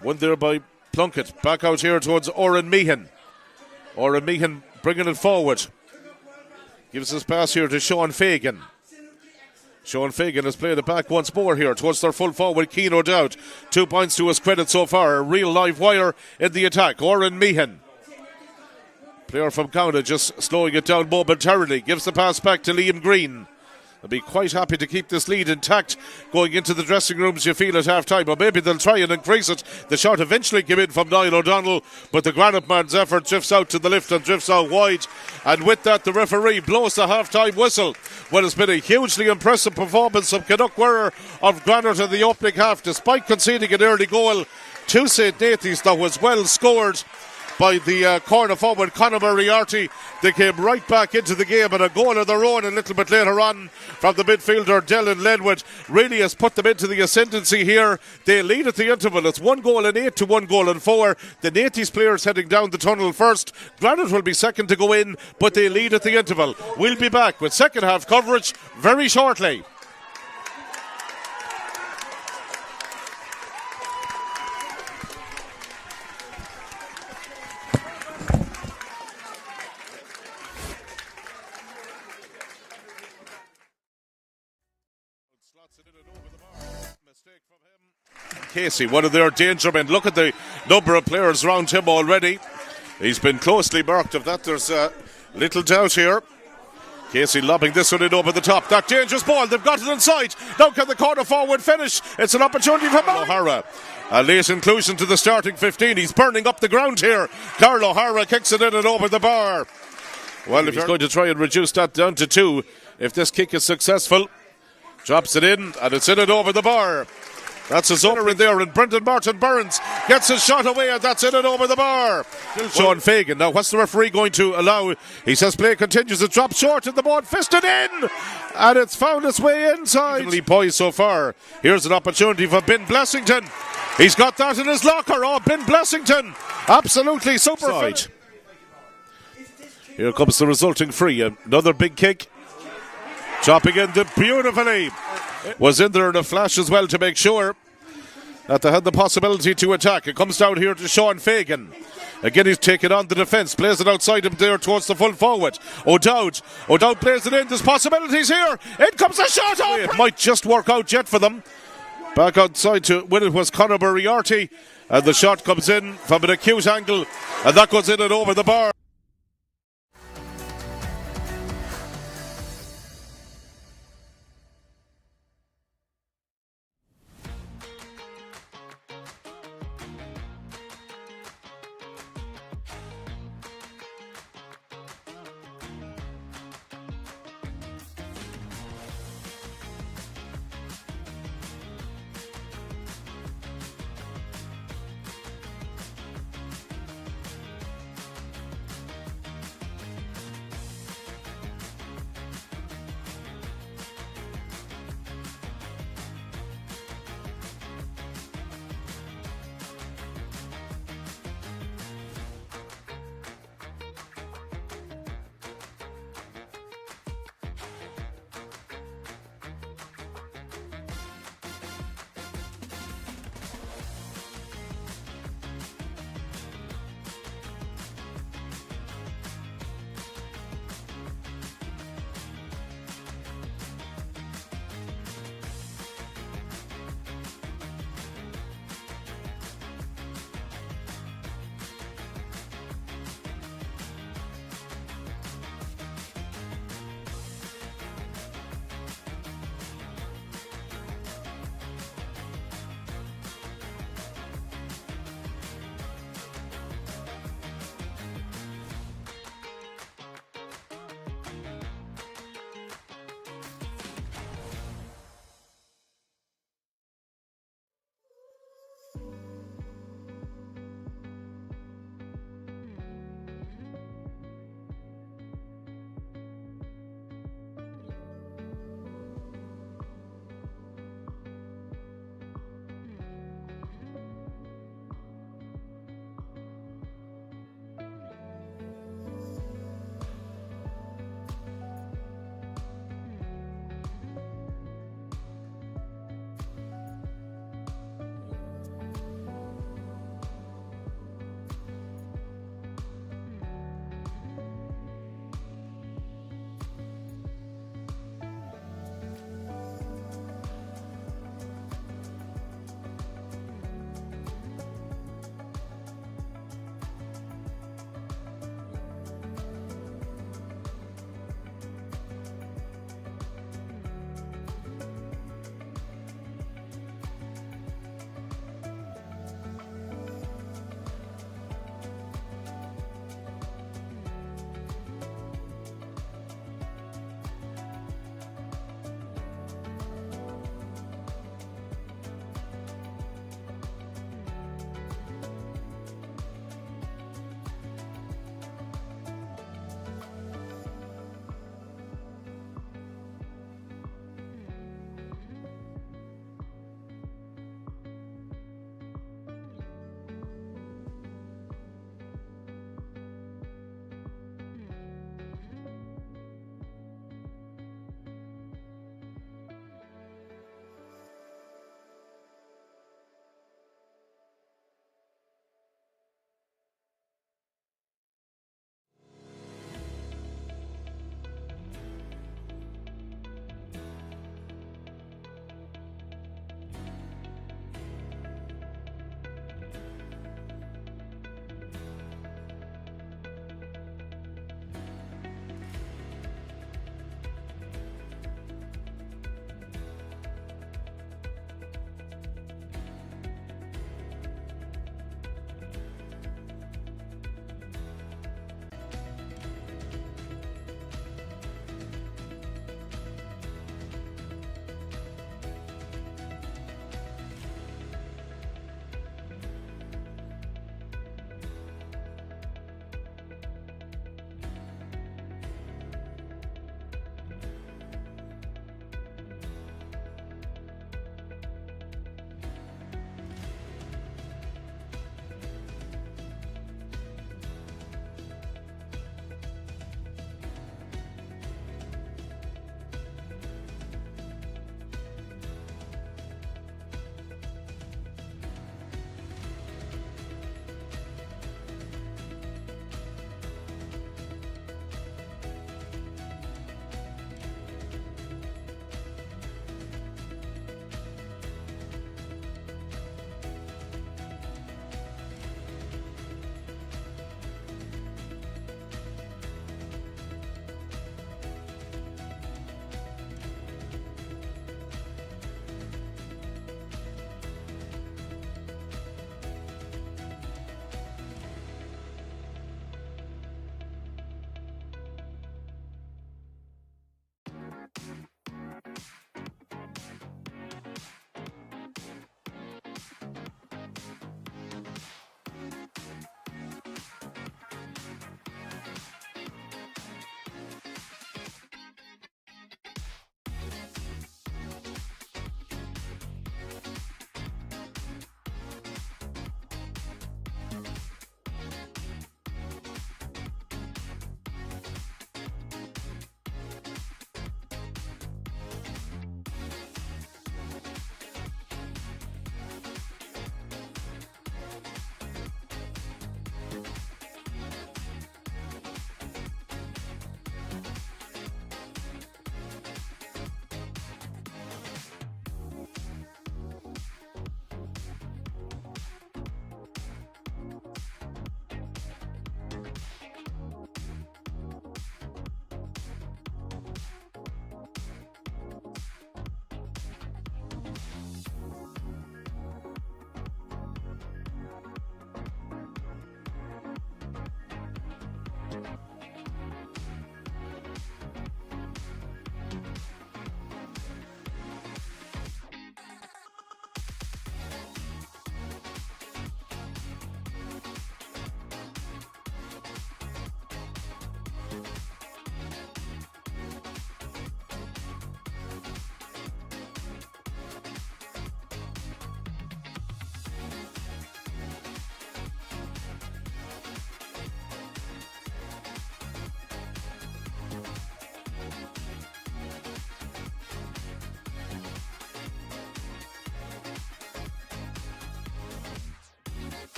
S5: One there by Plunkett. Back out here towards Oren Meehan. Oren Meehan bringing it forward. Gives his pass here to Seán Fagan. Seán Fagan has played it back once more here towards their full forward, Keane O'Dowd. 2 points to his credit so far. A real live wire in the attack. Oren Meehan. Player from County just slowing it down momentarily. Gives the pass back to Liam Green. They'll be quite happy to keep this lead intact going into the dressing rooms, you feel, at half-time. Or maybe they'll try and increase it. The shot eventually came in from Niall O'Donnell, but the Granite man's effort drifts out to the left and drifts out wide. And with that, the referee blows the half-time whistle. Well, it's been a hugely impressive performance of Cnoc Mhuire of Granard in the opening half, despite conceding an early goal to St. Nathy's that was well scored by the corner forward Cnoc Mhuire. They came right back into the game, and a goal of their own a little bit later on from the midfielder Dylan Lenwood really has put them into the ascendancy here. They lead at the interval. It's 1-8 to 1-4. The Nathy's players heading down the tunnel first. Granite will be second to go in, but they lead at the interval. We'll be back with second half coverage very shortly. Casey, one of their danger men. Look at the number of players around him already. He's been closely marked. Of that, there's little doubt here. Casey lobbing this one in over the top. That dangerous ball. They've got it inside. Now can the corner forward finish? It's an opportunity for O'Hara. A late inclusion to the starting 15. He's burning up the ground here. Carl O'Hara kicks it in and over the bar. Well, if he's going to try and reduce that down to 2, if this kick is successful, drops it in and it's in and over the bar. That's his owner in there, and Brendan Martin Burns gets his shot away, and that's in and over the bar. Seán Fagan. Now, what's the referee going to allow? He says play continues. It drops short, and the ball fisted in, and it's found its way inside. Poised so far. Here's an opportunity for Ben Blessington. He's got that in his locker. Oh, Ben Blessington, absolutely super. Here comes the resulting free. Another big kick. Chopping into beautifully. Was in there in a flash as well to make sure that they had the possibility to attack. It comes down here to Seán Fagan. Again, he's taken on the defence. Plays it outside him there towards the full forward. O'Dowd plays it in. There's possibilities here. In comes a shot. It might just work out yet for them. Back outside to win it was Cnoc Mhuire. And the shot comes in from an acute angle. And that goes in and over the bar.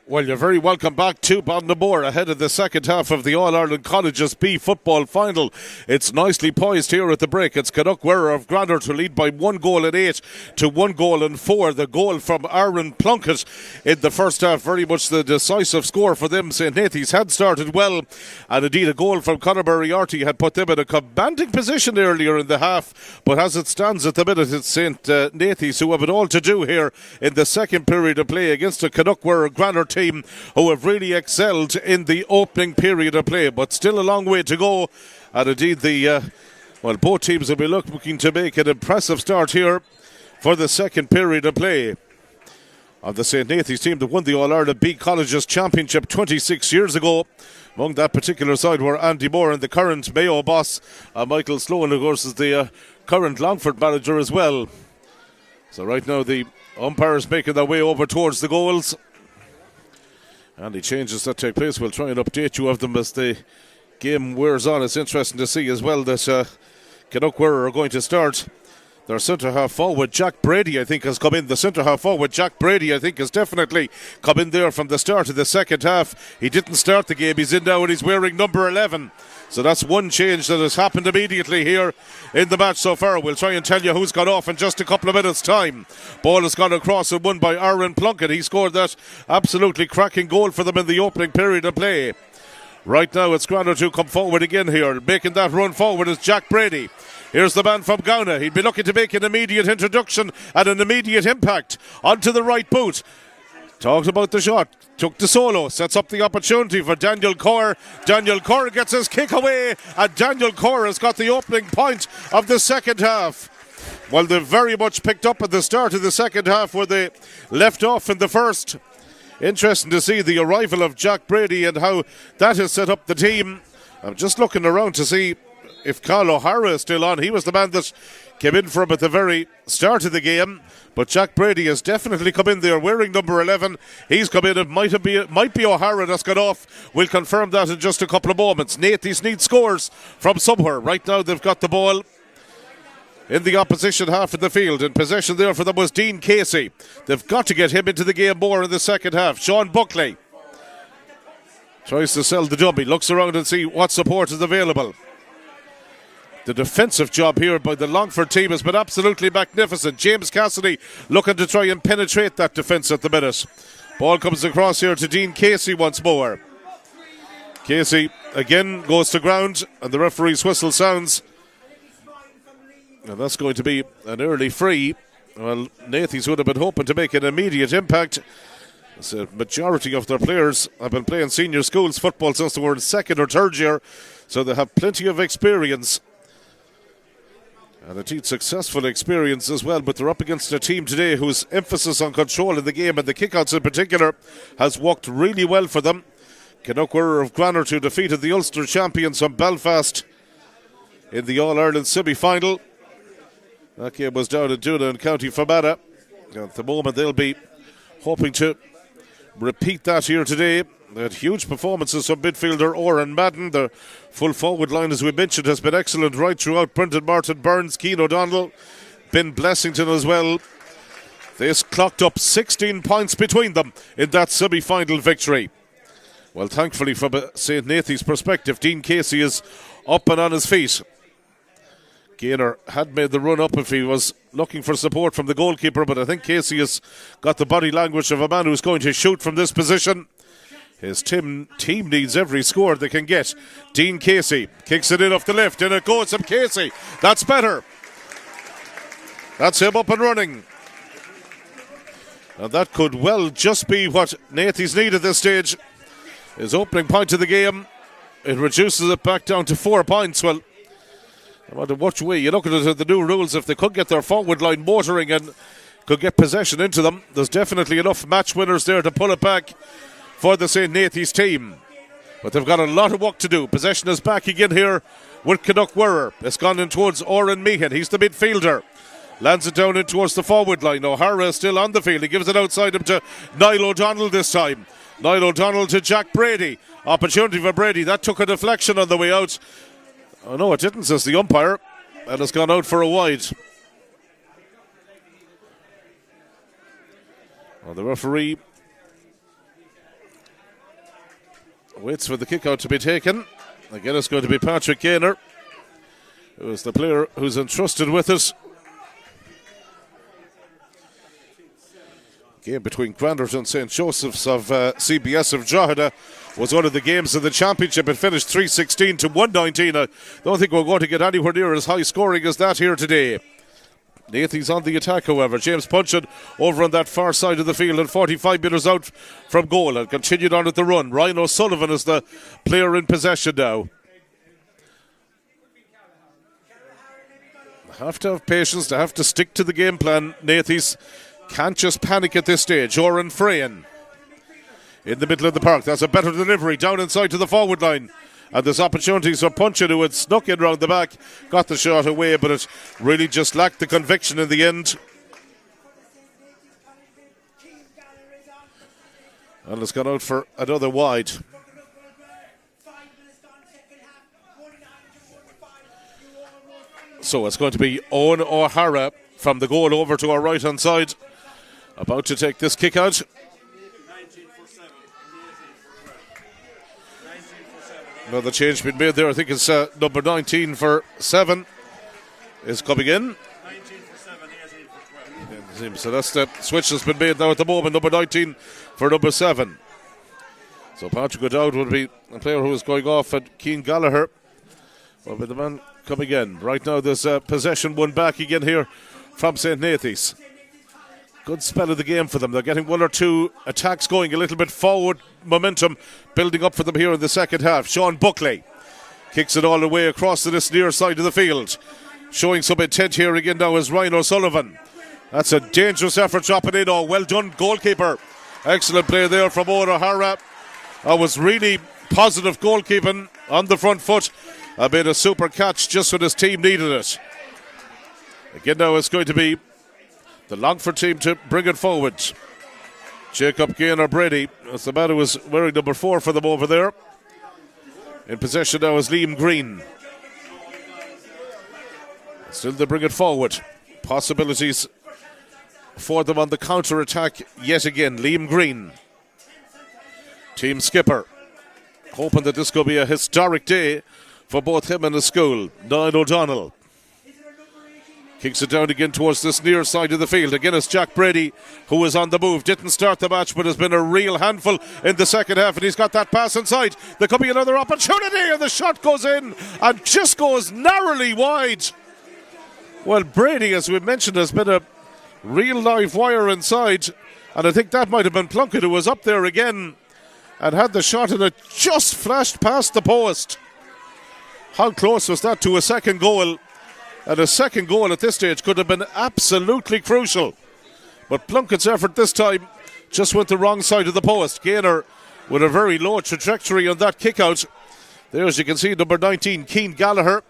S5: Well, you're very welcome back to Ballinamore ahead of the second half of the All-Ireland Colleges B football final. It's nicely poised here at the break. It's Cnoc Mhuire of Granard to lead by 1-8 to 1-4. The goal from Aaron Plunkett in the first half, very much the decisive score for them. St. Nathy's had started well, and indeed a goal from Conor Moriarty had put them in a commanding position earlier in the half. But as it stands at the minute, it's St. Nathy's who have it all to do here in the second period of play against a Cnoc Mhuire Granard team who have really excelled in the opening period of play, but still a long way to go. And indeed both teams will be looking to make an impressive start here for the second period of play. Of the St. Nathy's team that won the All-Ireland B Colleges Championship 26 years ago. Among that particular side were Andy Moore and the current Mayo boss, Michael Sloan, of course, is the current Longford manager as well. So right now the umpires making their way over towards the goals. And the changes that take place, we'll try and update you of them as the game wears on. It's interesting to see as well that Cnoc Mhuire are going to start. Their centre-half forward, Jack Brady, I think, has come in. The centre-half forward, Jack Brady, I think, has definitely come in there from the start of the second half. He didn't start the game. He's in now and he's wearing number 11. So that's one change that has happened immediately here in the match so far. We'll try and tell you who's gone off in just a couple of minutes' time. Ball has gone across and won by Aaron Plunkett. He scored that absolutely cracking goal for them in the opening period of play. Right now it's Granard to come forward again here. Making that run forward is Jack Brady. Here's the man from Ghana. He'd be looking to make an immediate introduction and an immediate impact onto the right boot. Talked about the shot. Took the solo. Sets up the opportunity for Daniel Corr. Daniel Corr gets his kick away. And Daniel Corr has got the opening point of the second half. Well, they very much picked up at the start of the second half where they left off in the first. Interesting to see the arrival of Jack Brady and how that has set up the team. I'm just looking around to see if Carl O'Hara is still on. He was the man that came in from at the very start of the game. But Jack Brady has definitely come in there wearing number 11. He's come in. It might be O'Hara that's gone off. We'll confirm that in just a couple of moments. Nathy's need scores from somewhere. Right now they've got the ball in the opposition half of the field. In possession there for them was Dean Casey. They've got to get him into the game more in the second half. Sean Buckley tries to sell the dummy. Looks around and see what support is available. The defensive job here by the Longford team has been absolutely magnificent. James Cassidy looking to try and penetrate that defence at the minute. Ball comes across here to Dean Casey once more. Casey again goes to ground and the referee's whistle sounds. And that's going to be an early free. Well, Nathy's would have been hoping to make an immediate impact. The majority of their players have been playing senior schools football since they were in second or third year, so they have plenty of experience. And indeed successful experience as well, but they're up against a team today whose emphasis on control in the game and the kickouts in particular has worked really well for them. Cnoc Mhuire of Granard who defeated the Ulster champions from Belfast in the All-Ireland semi-final. That game was down in Doona in County Fermanagh. At the moment they'll be hoping to repeat that here today. They had huge performances from midfielder Oran Madden. The full forward line, as we mentioned, has been excellent right throughout. Brendan Martin, Burns, Keane O'Donnell. Ben Blessington as well. This clocked up 16 points between them in that semi-final victory. Well, thankfully from St. Nathy's perspective, Dean Casey is up and on his feet. Gaynor had made the run up if he was looking for support from the goalkeeper, but I think Casey has got the body language of a man who's going to shoot from this position. His team needs every score they can get. Dean Casey kicks it in off the left, and it goes from Casey. That's better. That's him up and running. And that could well just be what Nathy's need at this stage. His opening point of the game. It reduces it back down to 4 points. Well, no matter which way you look at it, the new rules, if they could get their forward line motoring and could get possession into them, there's definitely enough match winners there to pull it back for the St. Nathy's team. But they've got a lot of work to do. Possession is back again here with Cnoc Mhuire. It's gone in towards Oren Meehan. He's the midfielder. Lands it down in towards the forward line. O'Hara is still on the field. He gives it outside him to Niall O'Donnell this time. Niall O'Donnell to Jack Brady. Opportunity for Brady. That took a deflection on the way out. Oh no, it didn't, says the umpire. And it's gone out for a wide. Well, the referee waits for the kick out to be taken. Again, it's going to be Patrick Gaynor, who is the player who's entrusted with it. Game between Granard and St. Joseph's of CBS of Drogheda was one of the games in the championship. It finished 316 to 119. I don't think we're going to get anywhere near as high scoring as that here today. Nathy's on the attack, however. James Punchin over on that far side of the field and 45 metres out from goal and continued on at the run. Ryan O'Sullivan is the player in possession now. Have to have patience, to have to stick to the game plan. Nathy's can't just panic at this stage. Oren Frayan in the middle of the park. That's a better delivery down inside to the forward line. And there's opportunities for Punchin, who had snuck in round the back, got the shot away, but it really just lacked the conviction in the end. And it's gone out for another wide. So it's going to be Owen O'Hara from the goal over to our right hand side, about to take this kick out. Another change been made there. I think it's number 19 for 7 is coming in.
S6: 19 for 7, 18 for 12.
S5: So that's the switch that's been made now at the moment. Number 19 for number 7. So Patrick O'Dowd would be a player who is going off at Cian Gallagher. Well, with the man coming in. Right now there's possession won back again here from St. Nathy's. Good spell of the game for them. They're getting one or two attacks going, a little bit forward momentum building up for them here in the second half. Sean Buckley kicks it all the way across to this near side of the field. Showing some intent here again now is Ryan O'Sullivan. That's a dangerous effort dropping in. Oh, well done, goalkeeper. Excellent play there from Owen O'Hara. That was really positive goalkeeping on the front foot. Made a super catch just when his team needed it. Again now it's going to be the Longford team to bring it forward. Jacob Gaynor Brady, that's the man who was wearing number 4 for them over there. In possession now is Liam Green. Still they bring it forward. Possibilities for them on the counter-attack yet again. Liam Green, team skipper, hoping that this could be a historic day for both him and the school. Niall O'Donnell kicks it down again towards this near side of the field. Again, it's Jack Brady who is on the move. Didn't start the match, but has been a real handful in the second half. And he's got that pass inside. There could be another opportunity, and the shot goes in and just goes narrowly wide. Well, Brady, as we mentioned, has been a real live wire inside. And I think that might have been Plunkett who was up there again and had the shot, and it just flashed past the post. How close was that to a second goal? And a second goal at this stage could have been absolutely crucial. But Plunkett's effort this time just went the wrong side of the post. Gaynor with a very low trajectory on that kick out. There, as you can see, number 19, Cian Gallagher,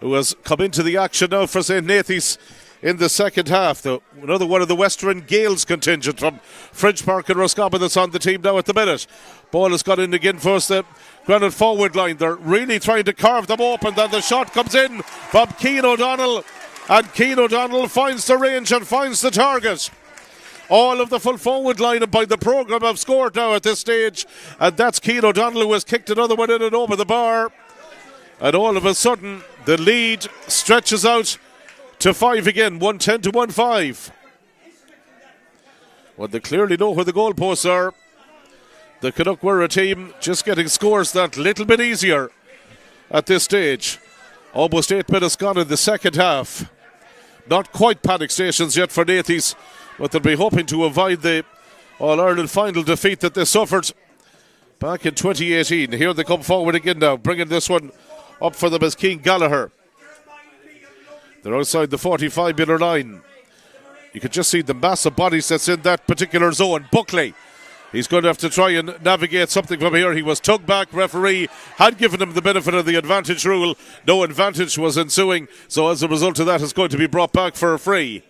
S5: who has come into the action now for St. Nathy's in the second half. Another one of the Western Gales contingent from French Park and Roscommon that's on the team now at the minute. Ball has got in again first. The Granard forward line, they're really trying to carve them open. Then the shot comes in from Cian O'Donnell, And Cian O'Donnell finds the range and finds the target. All of the full forward lineup by the programme have scored now at this stage, and that's Cian O'Donnell who has kicked another one in and over the bar. And all of a sudden, the lead stretches out to 5 again, 110 to 1-5. Well, they clearly know where the goalposts are. The Cnoc Mhuire team just getting scores that little bit easier at this stage. Almost 8 minutes gone in the second half. Not quite panic stations yet for Nathy's, but they'll be hoping to avoid the All-Ireland final defeat that they suffered back in 2018. Here they come forward again now, bringing this one up for them as Cian Gallagher. They're outside the 45-metre line. You can just see the massive bodies that's in that particular zone. Buckley, he's going to have to try and navigate something from here. He was tugged back. Referee had given him the benefit of the advantage rule. No advantage was ensuing, so as a result of that, it's going to be brought back for a free.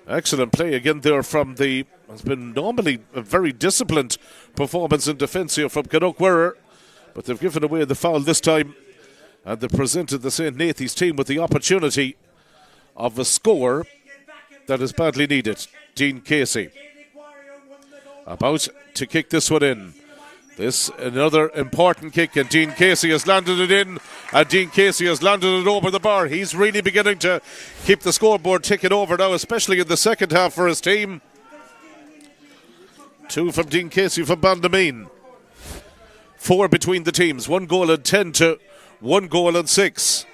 S5: Excellent play again there from the... It's been normally a very disciplined performance in defence here from Cnoc Mhuire, but they've given away the foul this time, and they've presented the St. Nathy's team with the opportunity of a score that is badly needed. Dean Casey about to kick this one in. This another important kick, and Dean Casey has landed it in, and Dean Casey has landed it over the bar. He's really beginning to keep the scoreboard ticking over now, especially in the second half for his team. 2 from Dean Casey from Ballinamore. 4 between the teams, 1 goal and 10 to 1 goal and 6.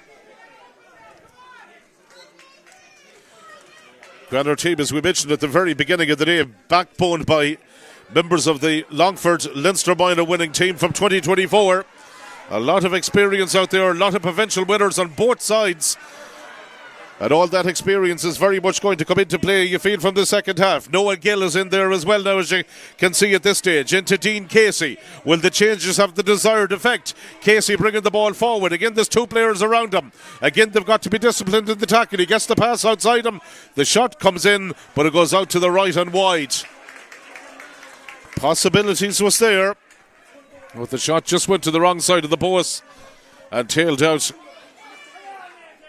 S5: Granard team, as we mentioned at the very beginning of the day, backboned by members of the Longford Leinster Minor winning team from 2024. A lot of experience out there, a lot of provincial winners on both sides. And all that experience is very much going to come into play, you feel, from the second half. Noah Gill is in there as well now, as you can see at this stage. Into Dean Casey. Will the changes have the desired effect? Casey bringing the ball forward. Again, there's 2 players around him. Again, they've got to be disciplined in the tackle. He gets the pass outside him. The shot comes in, but it goes out to the right and wide. Possibilities was there, but the shot just went to the wrong side of the post and tailed out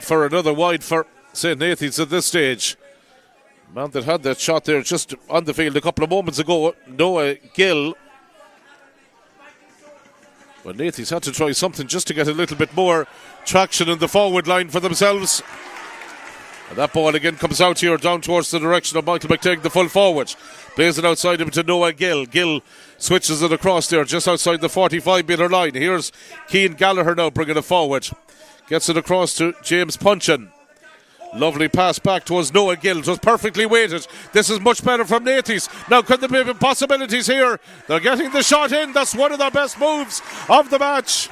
S5: for another wide for St. Nathy's at this stage. Man that had that shot there just on the field a couple of moments ago, Noah Gill. Well, Nathy's had to try something just to get a little bit more traction in the forward line for themselves. And that ball again comes out here down towards the direction of Michael McTighe, the full forward. Plays it outside him to Noah Gill. Gill switches it across there just outside the 45-metre line. Here's Cian Gallagher now bringing it forward. Gets it across to James Punchin. Lovely pass back towards Noah Gill. It was perfectly weighted. This is much better from Nathy's. Now could there be possibilities here? They're getting the shot in. That's one of their best moves of the match.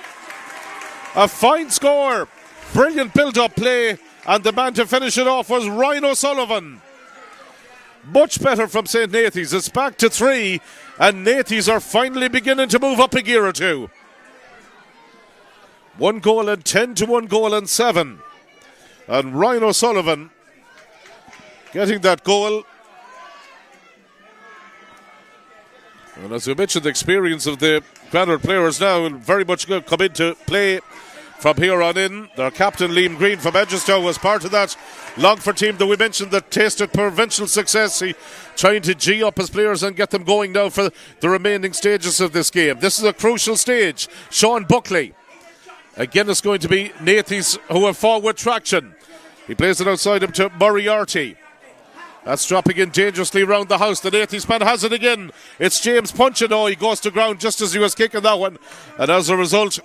S5: A fine score. Brilliant build-up play. And the man to finish it off was Ryan O'Sullivan. Much better from St. Nathy's. It's back to 3. And Nathy's are finally beginning to move up a gear or 2. 1 goal and 10 to 1 goal and 7. And Ryan O'Sullivan getting that goal. And as we mentioned, the experience of the Granard players now will very much come into play from here on in. Their captain, Liam Green from Edgestown, was part of that Longford team that we mentioned that tasted provincial success. He trying to G up his players and get them going now for the remaining stages of this game. This is a crucial stage. Seán Buckley. Again, it's going to be Nathy's who have forward traction. He plays it outside him to Moriarty. That's dropping in dangerously round the house. The Nathy's man has it again. It's James Punchin. Oh, he goes to ground just as he was kicking that one. And as a result,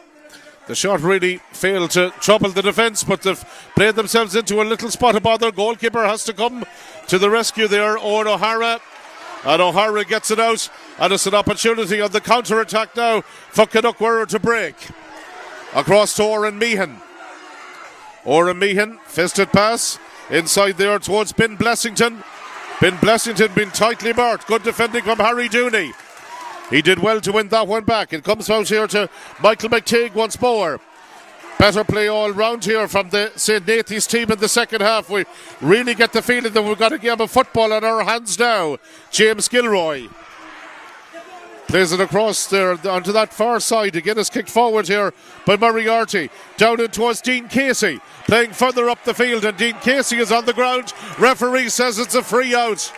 S5: the shot really failed to trouble the defence, but they've played themselves into a little spot of bother. Goalkeeper has to come to the rescue there. Owen O'Hara. And O'Hara gets it out. And it's an opportunity on the counter-attack now for Cnoc Mhuire to break. Across to Oran Meehan. Oran Meehan, fisted pass. Inside there towards Ben Blessington. Ben Blessington been tightly marked. Good defending from Harry Dooney. He did well to win that one back. It comes out here to Michael McTighe once more. Better play all round here from the St. Nathy's team in the second half. We really get the feeling that we've got a game of football on our hands now. James Gilroy. Plays it across there onto that far side. Again, it's kicked forward here by Moriarty. Down in towards Dean Casey. Playing further up the field, and Dean Casey is on the ground. Referee says it's a free out.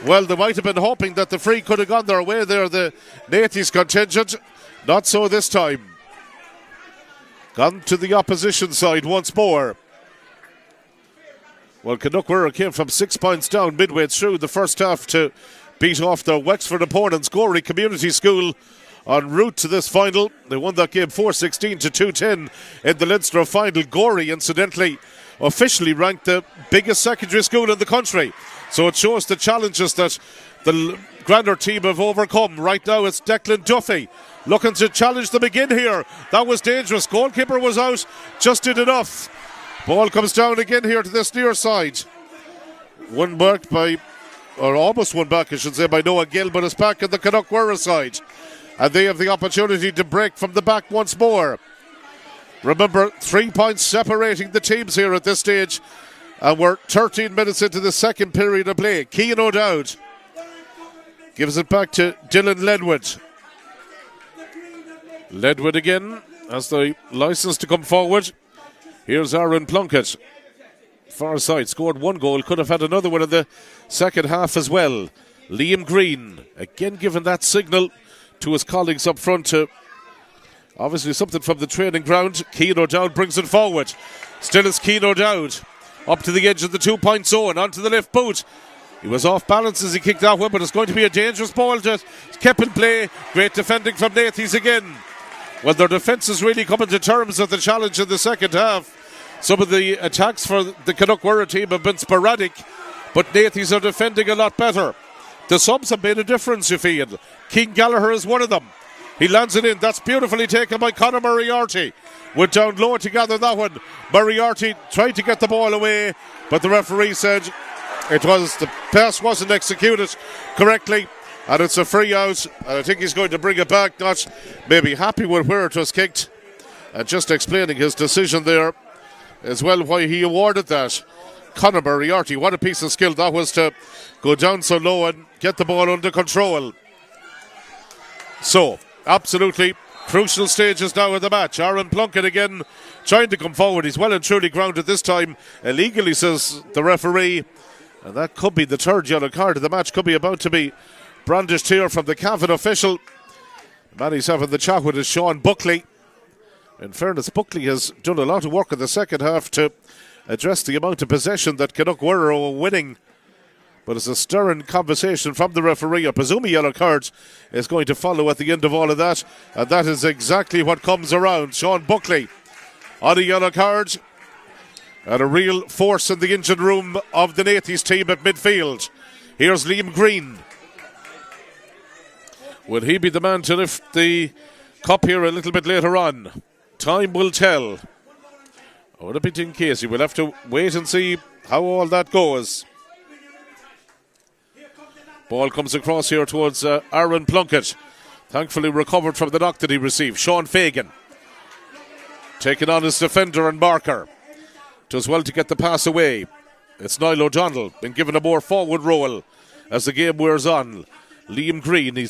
S5: Well, they might have been hoping that the free could have gone their way there, the Nathy's contingent. Not so this time. Gone to the opposition side once more. Well, Cnoc Mhuire came from 6 points down midway through the first half to beat off their Wexford opponents, Gorey Community School, en route to this final. They won that game 4-16 to 2-10 in the Leinster final. Gorey, incidentally, officially ranked the biggest secondary school in the country. So it shows the challenges that the Granard team have overcome. Right now it's Declan Duffy looking to challenge them again here. That was dangerous. Goalkeeper was out, just did enough. Ball comes down again here to this near side. Won back by, or almost won back I should say, by Noah Gill, but it's back at the Cnoc Mhuire side. And they have the opportunity to break from the back once more. Remember, 3 points separating the teams here at this stage. And we're 13 minutes into the second period of play. Cian O'Dowd gives it back to Dylan Ledwood. Ledwood again has the licence to come forward. Here's Aaron Plunkett. Far side, scored 1 goal, could have had another one in the second half as well. Liam Green, again given that signal to his colleagues up front to obviously something from the training ground. Cian O'Dowd brings it forward. Still is Cian O'Dowd. Up to the edge of the 2-point zone, onto the left boot. He was off balance as he kicked that one, but it's going to be a dangerous ball. Just kept in play. Great defending from Nathy's again. Well, their defence is really coming to terms with the challenge in the second half. Some of the attacks for the Cnoc Mhuire team have been sporadic, but Nathy's are defending a lot better. The subs have made a difference, you feel. King Gallagher is one of them. He lands it in. That's beautifully taken by Conor Moriarty. Went down low to gather that one. Moriarty tried to get the ball away, but the referee said the pass wasn't executed correctly, and it's a free out. And I think he's going to bring it back. Not maybe happy with where it was kicked, and just explaining his decision there as well, why he awarded that. Conor Moriarty, what a piece of skill that was to go down so low and get the ball under control. So, absolutely crucial stages now of the match. Aaron Plunkett again trying to come forward. He's well and truly grounded this time. Illegally, says the referee. And that could be the third yellow card of the match. Could be about to be brandished here from the Cavan official. The man he's having the chat with is Seán Buckley. In fairness, Buckley has done a lot of work in the second half to address the amount of possession that Cnoc Mhuire are winning. But it's a stirring conversation from the referee. I presume a yellow card is going to follow at the end of all of that. And that is exactly what comes around. Seán Buckley on a yellow card. And a real force in the engine room of the Nathy's team at midfield. Here's Liam Green. Will he be the man to lift the cup here a little bit later on? Time will tell. Or would it be Dean Casey? We'll have to wait and see how all that goes. Ball comes across here towards Aaron Plunkett. Thankfully recovered from the knock that he received. Sean Fagan taking on his defender and marker. Does well to get the pass away. It's Niall O'Donnell been given a more forward role as the game wears on. Liam Green, I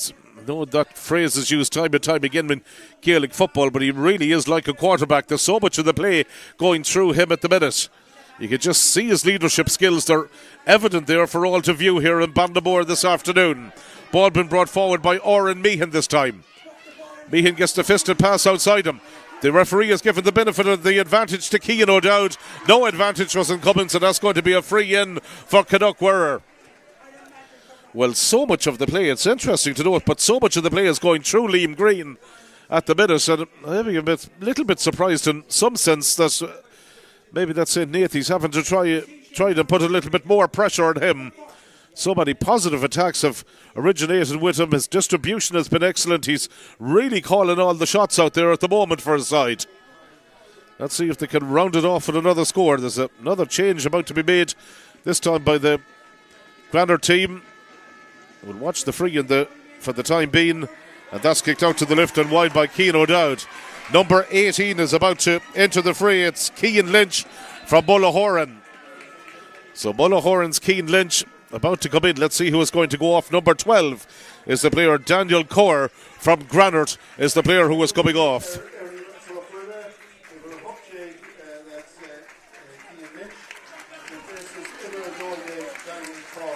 S5: know that phrase is used time and time again in Gaelic football, but he really is like a quarterback. There's so much of the play going through him at the minute. You can just see his leadership skills. They're evident there for all to view here in Ballinamore this afternoon. Ball been brought forward by Oren Meehan this time. Meehan gets the fisted pass outside him. The referee has given the benefit of the advantage to Cian O'Dowd. No advantage was coming, so that's going to be a free in for Cnoc Mhuire. Well, so much of the play, it's interesting to note, but so much of the play is going through Liam Green at the minute, and I'm a little bit surprised in some sense that maybe that's St. Nathy's having to try to put a little bit more pressure on him. So many positive attacks have originated with him. His distribution has been excellent. He's really calling all the shots out there at the moment for his side. Let's see if they can round it off with another score. There's another change about to be made, this time by the Granard team. We'll watch the free for the time being. And that's kicked out to the left and wide by Cian O'Dowd. Number 18 is about to enter the fray. It's Cian Lynch from Ballaghaderreen. So Ballaghaderreen's Cian Lynch about to come in. Let's see who is going to go off. Number 12 is the player Daniel Corr from Granard is the player who is coming off.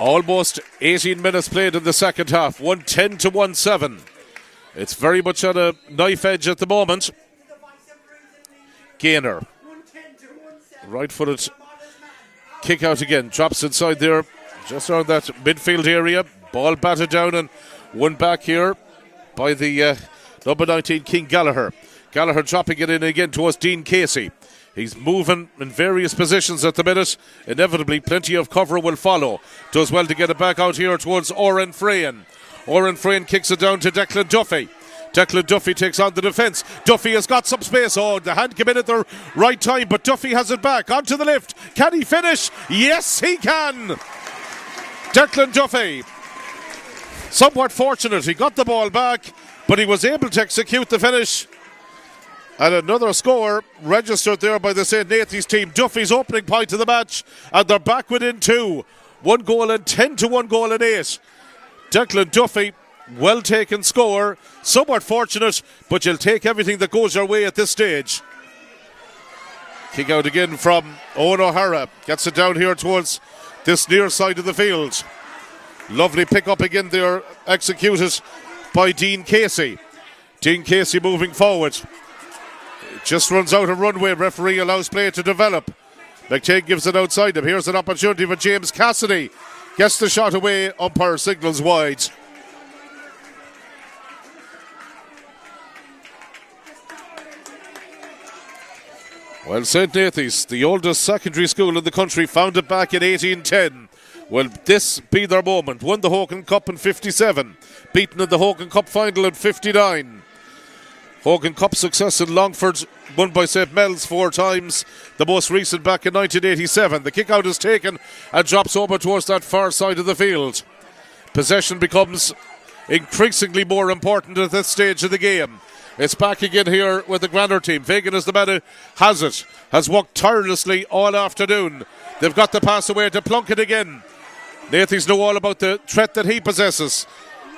S5: Almost 18 minutes played in the second half. 110 to 1-7. It's very much on a knife edge at the moment. Gainer. Right-footed kick out again. Drops inside there. Just around that midfield area. Ball batted down and won back here by the number 19, King Gallagher. Gallagher dropping it in again towards Dean Casey. He's moving in various positions at the minute. Inevitably, plenty of cover will follow. Does well to get it back out here towards Oren Frayan. Oren Frayan kicks it down to Declan Duffy. Declan Duffy takes on the defence. Duffy has got some space. Oh, the hand came in at the right time, but Duffy has it back. Onto the lift. Can he finish? Yes, he can. Declan Duffy. Somewhat fortunate. He got the ball back, but he was able to execute the finish. And another score registered there by the St. Nathy's team. Duffy's opening point of the match, and they're back within 2. 1 goal and 10 to 1 goal and 8. Declan Duffy, well taken score. Somewhat fortunate, but you'll take everything that goes your way at this stage. Kick out again from Owen O'Hara. Gets it down here towards this near side of the field. Lovely pick up again there, executed by Dean Casey. Dean Casey moving forward. Just runs out of runway. Referee allows play to develop. McTague gives it outside him. Here's an opportunity for James Cassidy. Gets the shot away. Umpire signals wide. Well, St. Nathy's, the oldest secondary school in the country, founded back in 1810. Will this be their moment? Won the Hogan Cup in 57. Beaten in the Hogan Cup final in 59. Hogan Cup success in Longford, won by St. Mel's 4 times, the most recent back in 1987. The kick out is taken and drops over towards that far side of the field. Possession becomes increasingly more important at this stage of the game. It's back again here with the Granard team. Fagan is the man who has it, has worked tirelessly all afternoon. They've got the pass away to Plunkett again. Nathy's know all about the threat that he possesses.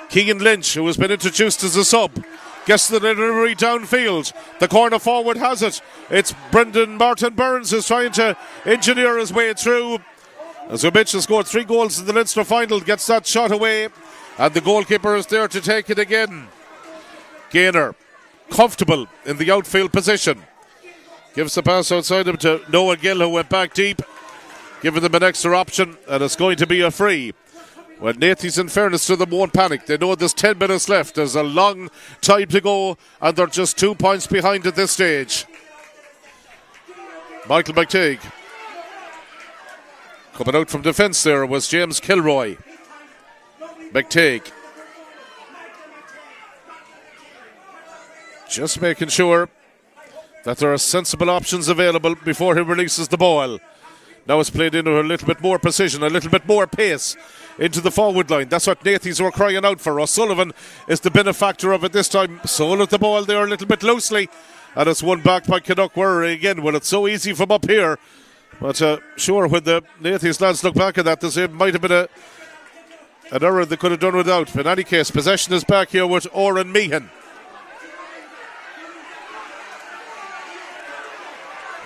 S5: Keegan Lynch, who has been introduced as a sub, gets the delivery downfield. The corner forward has it. It's Brendan Martin Burns who's trying to engineer his way through. As we mentioned, scored 3 goals in the Leinster final. Gets that shot away. And the goalkeeper is there to take it again. Gainer, comfortable in the outfield position. Gives the pass outside him to Noah Gill, who went back deep. Giving them an extra option. And it's going to be a free. Well, Nathy's, in fairness to them, won't panic. They know there's 10 minutes left. There's a long time to go, and they're just 2 points behind at this stage. Michael McTague. Coming out from defence there was James Kilroy. McTague. Just making sure that there are sensible options available before he releases the ball. Now it's played into a little bit more precision, a little bit more pace into the forward line. That's what Nathy's were crying out for. O'Sullivan is the benefactor of it this time. Sold the ball there a little bit loosely, and it's won back by Cnoc Mhuire again. Well, it's so easy from up here, but sure, when the Nathy's lads look back at that, there might have been an error they could have done without. But in any case, possession is back here with Oren Meehan.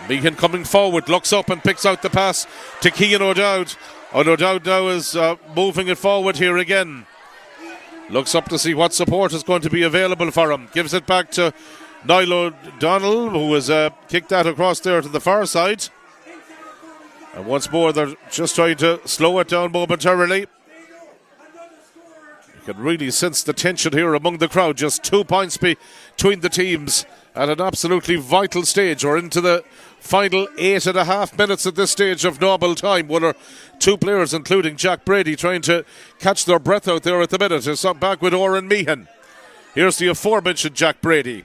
S5: Meehan coming forward, looks up and picks out the pass to Cian O'Dowd. O'Dowd now is moving it forward here again. Looks up to see what support is going to be available for him. Gives it back to Niall O'Donnell, who has kicked that across there to the far side. And once more, they're just trying to slow it down momentarily. You can really sense the tension here among the crowd. Just 2 points between the teams at an absolutely vital stage. We're into the final 8.5 minutes at this stage of normal time. One or two players, including Jack Brady, trying to catch their breath out there at the minute. It's back with Oren Meehan. Here's the aforementioned Jack Brady.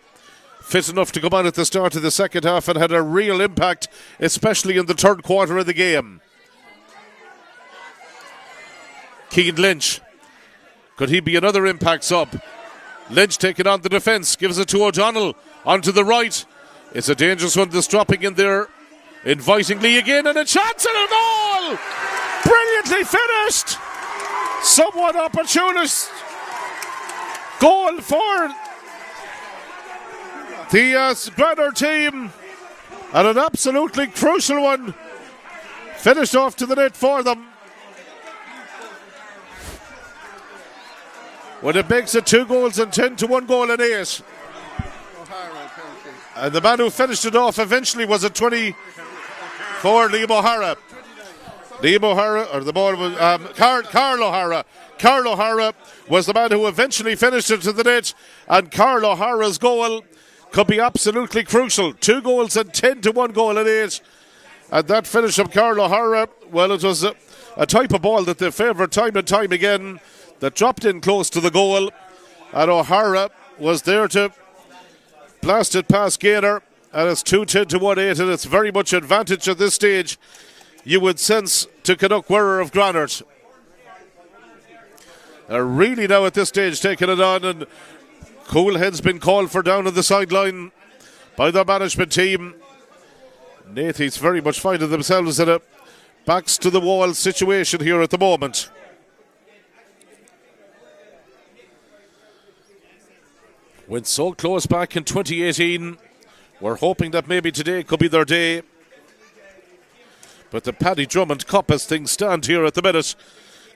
S5: Fit enough to come on at the start of the second half and had a real impact, especially in the third quarter of the game. Cian Lynch. Could he be another impact sub? Lynch taking on the defence, gives it to O'Donnell onto the right. It's a dangerous one that's dropping in there invitingly again, and a chance and a goal! Brilliantly finished! somewhat opportunist goal for the Granard team, and an absolutely crucial one finished off to the net for them. When it makes it 2 goals and 10 to 1 goal and 8. And the man who finished it off eventually was a 24, Liam O'Hara. Liam O'Hara, or the ball was Carl O'Hara. Carl O'Hara was the man who eventually finished it to the net, and Carl O'Hara's goal could be absolutely crucial. 2 goals and 10 to 1 goal and 8. And that finish of Carl O'Hara, well, it was a type of ball that they favoured time and time again, that dropped in close to the goal, and O'Hara was there to blast it past Gaynor, and it's 2-10 to 1-8, and it's very much advantage at this stage, you would sense, to Cnoc Mhuire of Granard. They're really now at this stage taking it on, and cool heads been called for down on the sideline by the management team. Nathy's very much finding themselves in a backs to the wall situation here at the moment. Went so close back in 2018. We're hoping that maybe today could be their day. But the Paddy Drummond Cup, as things stand here at the minute,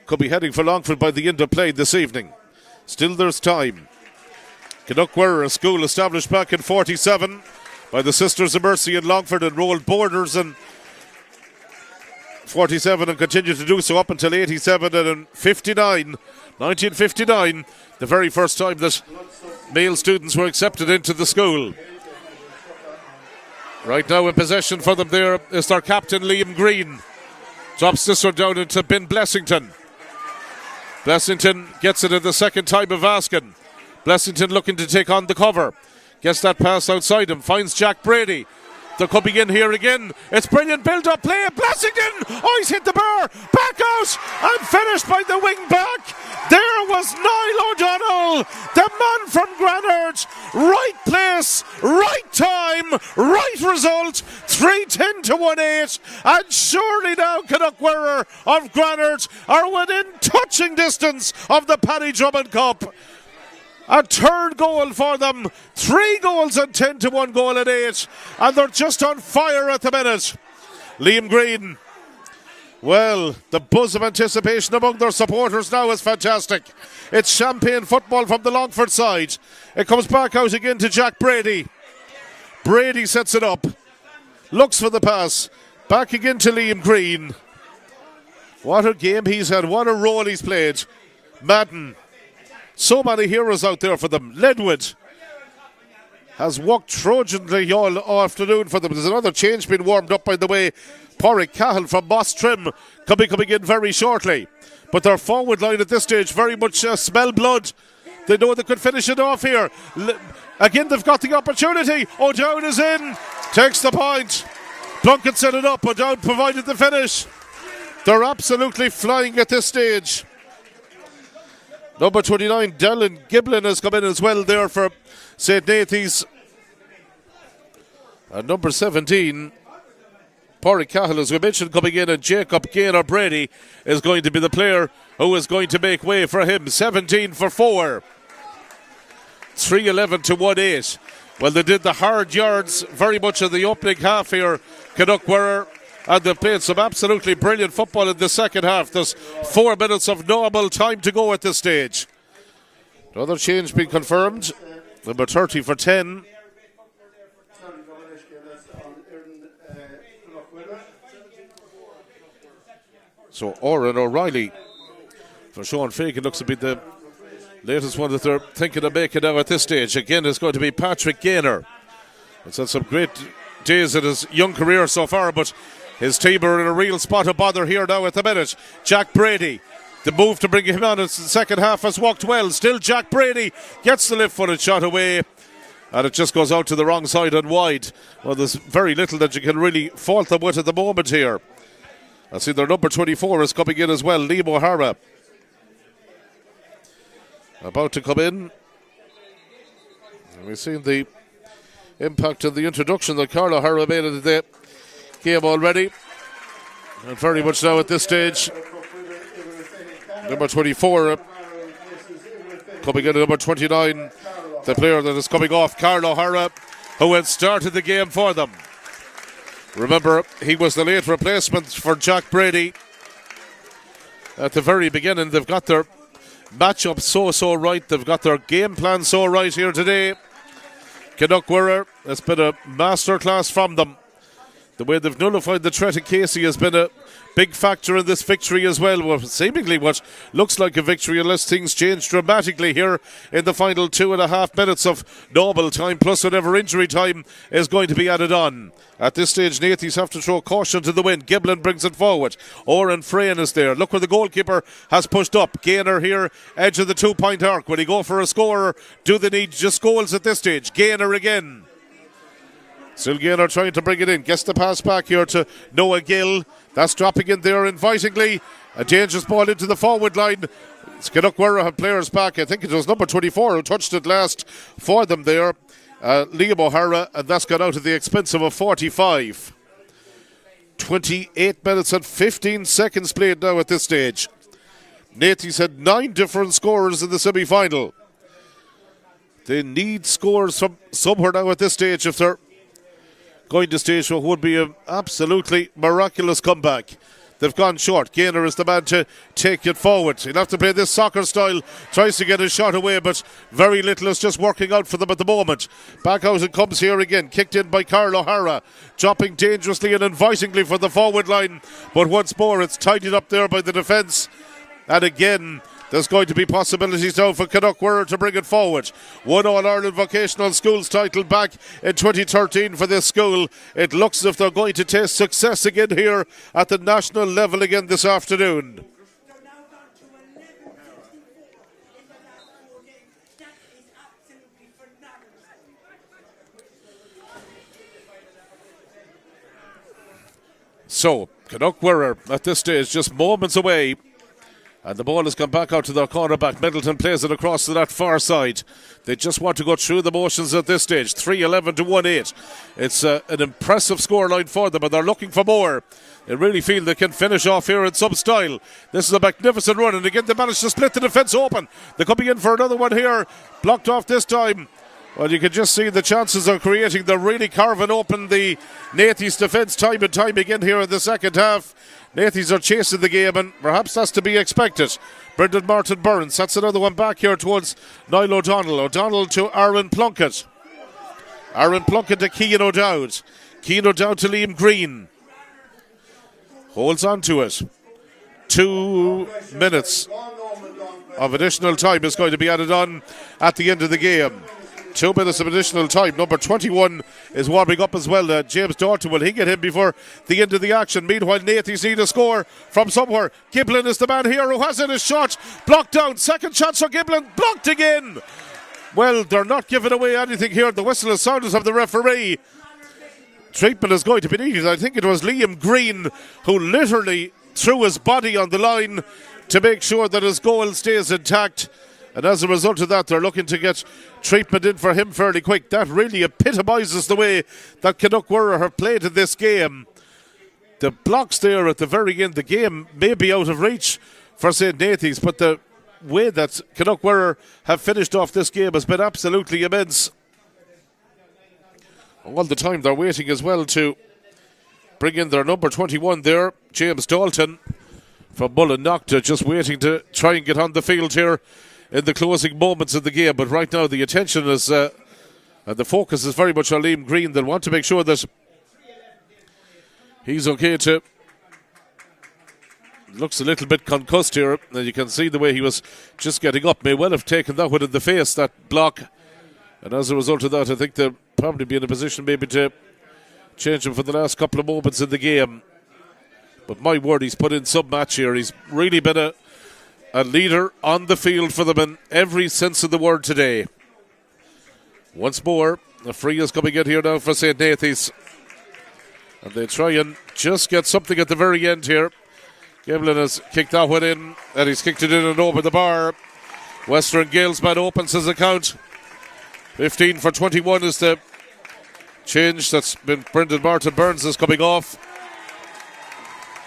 S5: could be heading for Longford by the end of play this evening. Still there's time. Cnoc Mhuire, a school established back in 47 by the Sisters of Mercy in Longford, enrolled boarders in 47 and continued to do so up until 87, and in 1959, the very first time that male students were accepted into the school. Right now in possession for them there is their captain, Liam Green. Drops this one down into Ben Blessington. Blessington gets it in the second time of asking. Blessington looking to take on the cover. Gets that pass outside him. Finds Jack Brady. They're coming in here again. It's brilliant build-up play. Blessington! Oh, he's hit the bar. Back out and finished by the wing back. There was Niall O'Donnell, the man from Granard. Right place, right time, right result. 3-10 to 1-8. And surely now Cnoc Mhuire of Granard are within touching distance of the Paddy Drummond Cup. A third goal for them. 3 goals and 10 to 1 goal and 8. And they're just on fire at the minute. Liam Green. Well, the buzz of anticipation among their supporters now is fantastic. It's champagne football from the Longford side. It comes back out again to Jack Brady. Brady sets it up. Looks for the pass. Back again to Liam Green. What a game he's had. What a role he's played. Madden. So many heroes out there for them. Ledwood has walked Trojanly all afternoon for them. There's another change being warmed up, by the way. Porrick Cahill from Moss Trim coming in very shortly. But their forward line at this stage very much smell blood. They know they could finish it off here. Again, they've got the opportunity. O'Dowd is in. Takes the point. Plunkett set it up. O'Dowd provided the finish. They're absolutely flying at this stage. Number 29, Dylan Giblin, has come in as well there for St. Nathy's. And number 17, Porrick Cahill, as we mentioned, coming in, and Jacob Gaynor Brady is going to be the player who is going to make way for him. 17 for 4. 3-11 to 1-8. Well, they did the hard yards very much in the opening half here, Cnoc Mhuire. And they played some absolutely brilliant football in the second half. There's 4 minutes of normal time to go at this stage. Another change being confirmed. Number 30 for 10. So Oren O'Reilly for Seán Fagan looks to be the latest one that they're thinking of making now at this stage. Again, it's going to be Patrick Gaynor. It's had some great days in his young career so far, but his team are in a real spot of bother here now at the minute. Jack Brady, the move to bring him on in the second half has worked well. Still Jack Brady gets the left-footed shot away, and it just goes out to the wrong side and wide. Well, there's very little that you can really fault them with at the moment here. I see their number 24 is coming in as well, Liam O'Hara. About to come in. And we've seen the impact of the introduction that Carl O'Hara made in the game already. And very much now at this stage, Number 24 coming in at number 29, the player that is coming off, Carl O'Hara, who had started the game for them. Remember, he was the late replacement for Jack Brady at the very beginning. They've got their matchup so right. They've got their game plan so right here today. Cnoc Mhuire, it's been a masterclass from them. The way they've nullified the threat of Casey has been a big factor in this victory as well. Well, seemingly what looks like a victory, unless things change dramatically here in the final 2.5 minutes of normal time, plus whatever injury time is going to be added on. At this stage, Nathys have to throw caution to the wind. Giblin brings it forward. Oren Frayne is there. Look where the goalkeeper has pushed up. Gaynor here, edge of the 2-point arc. Will he go for a scorer? Do they need just goals at this stage? Gaynor again. Still Gaynor trying to bring it in. Gets the pass back here to Noah Gill. That's dropping in there invitingly. A dangerous ball into the forward line. Cnoc Mhuire have players back. I think it was number 24 who touched it last for them there. Liam O'Hara, and that's gone out at the expense of a 45. 28 minutes and 15 seconds played now at this stage. Nathys had 9 different scorers in the semi-final. They need scores from somewhere now at this stage if they're going to stage what would be an absolutely miraculous comeback. They've gone short. Gaynor is the man to take it forward. He'll have to play this soccer style. Tries to get his shot away, but very little is just working out for them at the moment. Back out it comes here again. Kicked in by Carl O'Hara. Dropping dangerously and invitingly for the forward line. But once more, it's tidied up there by the defence. And again, there's going to be possibilities now for Cnoc Mhuire to bring it forward. One All-Ireland Vocational Schools title back in 2013 for this school. It looks as if they're going to taste success again here at the national level again this afternoon. So, Cnoc Mhuire at this stage just moments away. And the ball has come back out to their cornerback. Middleton plays it across to that far side. They just want to go through the motions at this stage. 3-11 to 1-8. It's an impressive scoreline for them, and they're looking for more. They really feel they can finish off here in some style. This is a magnificent run, and again they managed to split the defence open. They're coming in for another one here. Blocked off this time. Well, you can just see the chances of creating. They're really carving open the Nathys defence time and time again here in the second half. Nathys are chasing the game, and perhaps that's to be expected. Brendan Martin Burns, that's another one back here towards Niall O'Donnell. O'Donnell to Aaron Plunkett. Aaron Plunkett to Cian O'Dowd. Cian O'Dowd to Liam Green. Holds on to it. 2 minutes of additional time is going to be added on at the end of the game. 2 minutes of additional time. Number 21 is warming up as well. James Dorton, will he get him before the end of the action? Meanwhile, Nathys need a score from somewhere. Giblin is the man here who has it. His shot blocked down. Second chance for Giblin. Blocked again. Well, they're not giving away anything here. The whistle is sounded of the referee. Treatment is going to be needed. I think it was Liam Green who literally threw his body on the line to make sure that his goal stays intact. And as a result of that, they're looking to get treatment in for him fairly quick. That really epitomises the way that Cnoc Mhuire have played in this game. The blocks there at the very end, the game may be out of reach for St. Nathys, but the way that Cnoc Mhuire have finished off this game has been absolutely immense. All the time they're waiting as well to bring in their number 21 there, James Dalton from Ballinamore, just waiting to try and get on the field here in the closing moments of the game. But right now the attention is and the focus is very much on Liam Green. They'll want to make sure that he's okay to. Looks a little bit concussed here, and you can see the way he was just getting up. May well have taken that one in the face, that block, and as a result of that, I think they'll probably be in a position maybe to change him for the last couple of moments in the game. But my word, he's put in some match here. He's really been a leader on the field for them in every sense of the word today. Once more, a free is coming in here now for St. Nathys. And they try and just get something at the very end here. Giblin has kicked that one in, and he's kicked it in and over the bar. Western Gales man opens his account. 15 for 21 is the change that's been. Brendan Martin Burns is coming off.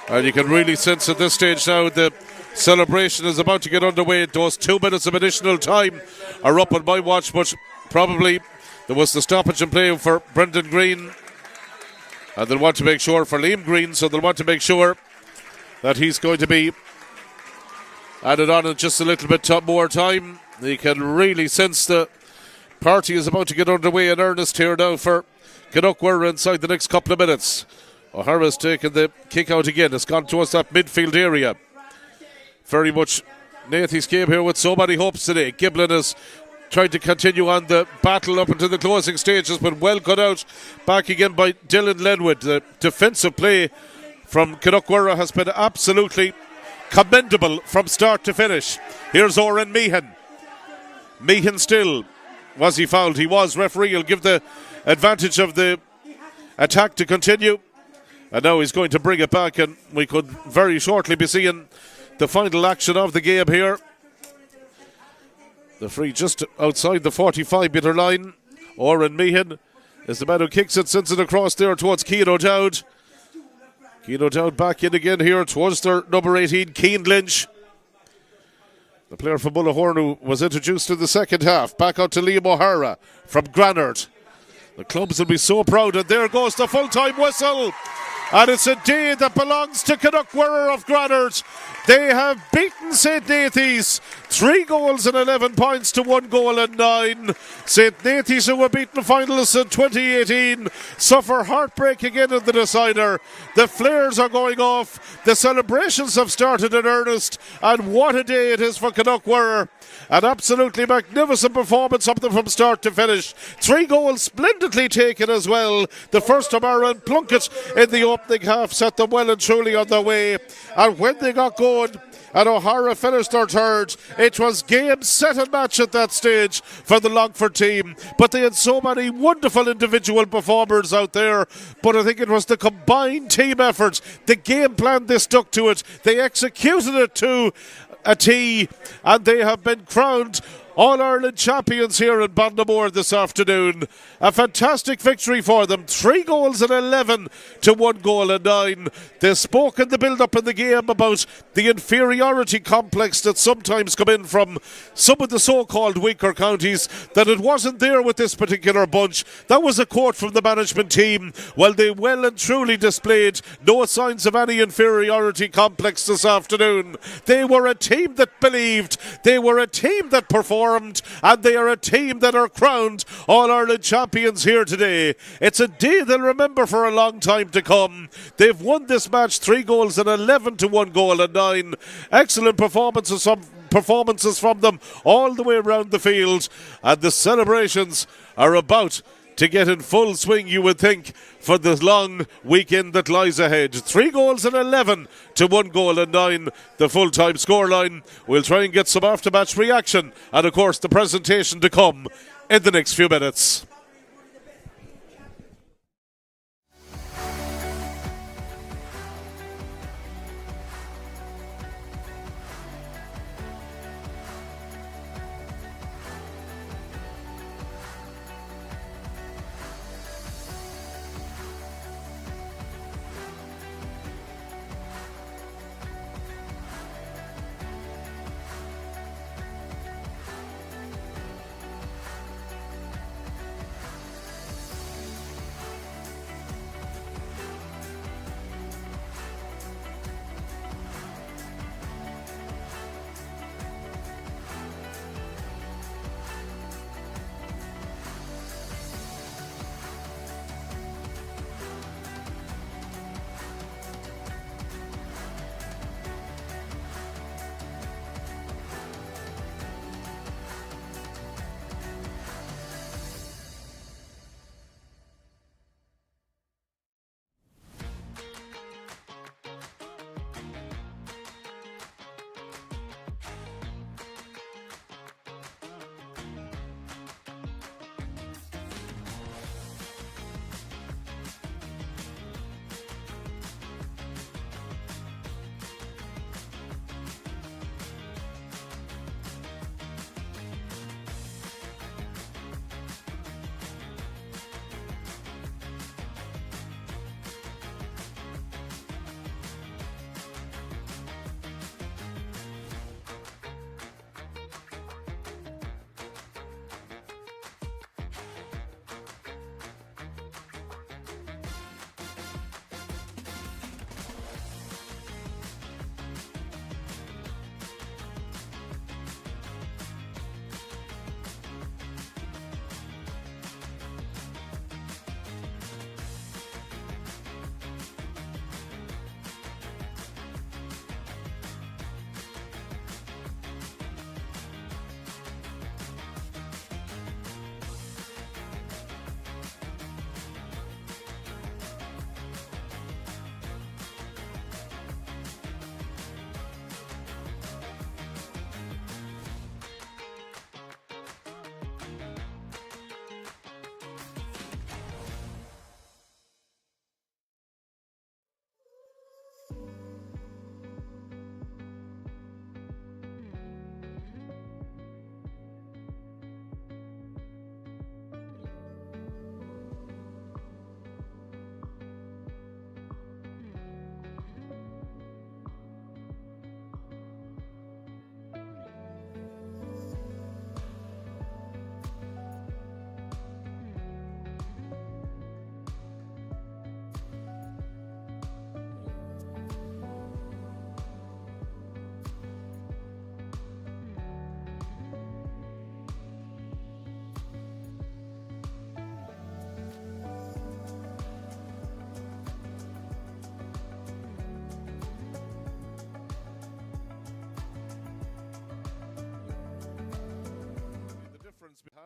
S5: And you can really sense at this stage now the celebration is about to get underway. Those 2 minutes of additional time are up on my watch, but probably there was the stoppage in play for Brendan Green, and they'll want to make sure for Liam Green, so they'll want to make sure that he's going to be added on in just a little bit more time. You can really sense the party is about to get underway in earnest here now for Cnoc Mhuire inside the next couple of minutes. O'Hara's taken the kick out again. It's gone towards that midfield area. Very much Nathy's game here with so many hopes today. Giblin is trying to continue on the battle up into the closing stages, but well cut out back again by Dylan Lenwood. The defensive play from Cnoc Mhuire has been absolutely commendable from start to finish. Here's Oren Meehan. Meehan still. Was he fouled? He was. Referee will give the advantage of the attack to continue. And now he's going to bring it back, and we could very shortly be seeing the final action of the game here. The free just outside the 45-metre line. Oren Meehan is the man who kicks it, sends it across there towards Cian O'Dowd. Cian O'Dowd back in again here towards their number 18, Cian Lynch. The player from Ballaghaderreen who was introduced in the second half. Back out to Liam O'Hara from Granard. The clubs will be so proud, and there goes the full-time whistle. And it's a day that belongs to Cnoc Mhuire of Granard. They have beaten St. Nathy's 3 goals and 11 points to 1 goal and 9. St. Nathy's, who were beaten finalists in 2018, suffer heartbreak again in the decider. The flares are going off. The celebrations have started in earnest. And what a day it is for Cnoc Mhuire. An absolutely magnificent performance up there from start to finish. 3 goals splendidly taken as well. The first of Aaron Plunkett in the opening half set them well and truly on their way. And when they got going and O'Hara finished their third, it was game, set and match at that stage for the Longford team. But they had so many wonderful individual performers out there. But I think it was the combined team effort, the game plan, they stuck to it. They executed it to a T, and they have been crowned All-Ireland champions here in Ballinamore this afternoon. A fantastic victory for them. 3 goals and 11 to 1 goal and 9. They spoke in the build-up in the game about the inferiority complex that sometimes come in from some of the so-called weaker counties, that it wasn't there with this particular bunch. That was a quote from the management team. Well, they well and truly displayed no signs of any inferiority complex this afternoon. They were a team that believed. They were a team that performed. And they are a team that are crowned All-Ireland champions here today. It's a day they'll remember for a long time to come. They've won this match 3 goals and 11 to 1 goal and 9. Excellent performances from them all the way around the field. And the celebrations are about to get in full swing, you would think, for the long weekend that lies ahead. 3 goals and 11 to 1 goal and 9, the full-time scoreline. We'll try and get some after-match reaction and, of course, the presentation to come in the next few minutes.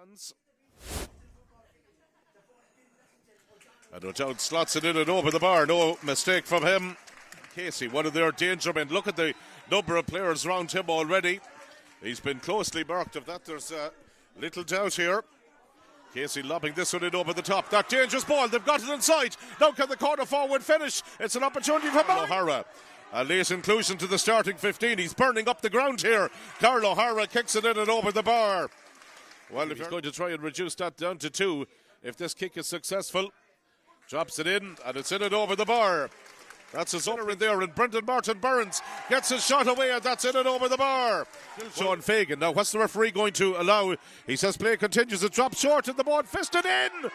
S5: hands. And O'Dowd slots it in and over the bar. No mistake from him. Casey, one of their danger men. Look at the number of players around him already. He's been closely marked. Of that, there's little doubt here. Casey lobbing this one in over the top. That dangerous ball. They've got it inside. Now can the corner forward finish? It's an opportunity for O'Hara. A late inclusion to the starting 15. He's burning up the ground here. Carl O'Hara kicks it in and over the bar. Well, if he's going to try and reduce that down to 2, if this kick is successful, drops it in and it's in and over the bar. That's his owner in there, and Brendan Martin Burns gets his shot away, and that's in and over the bar. Sean Fagan. Now, what's the referee going to allow? He says play continues. It drops short, and the ball fisted in,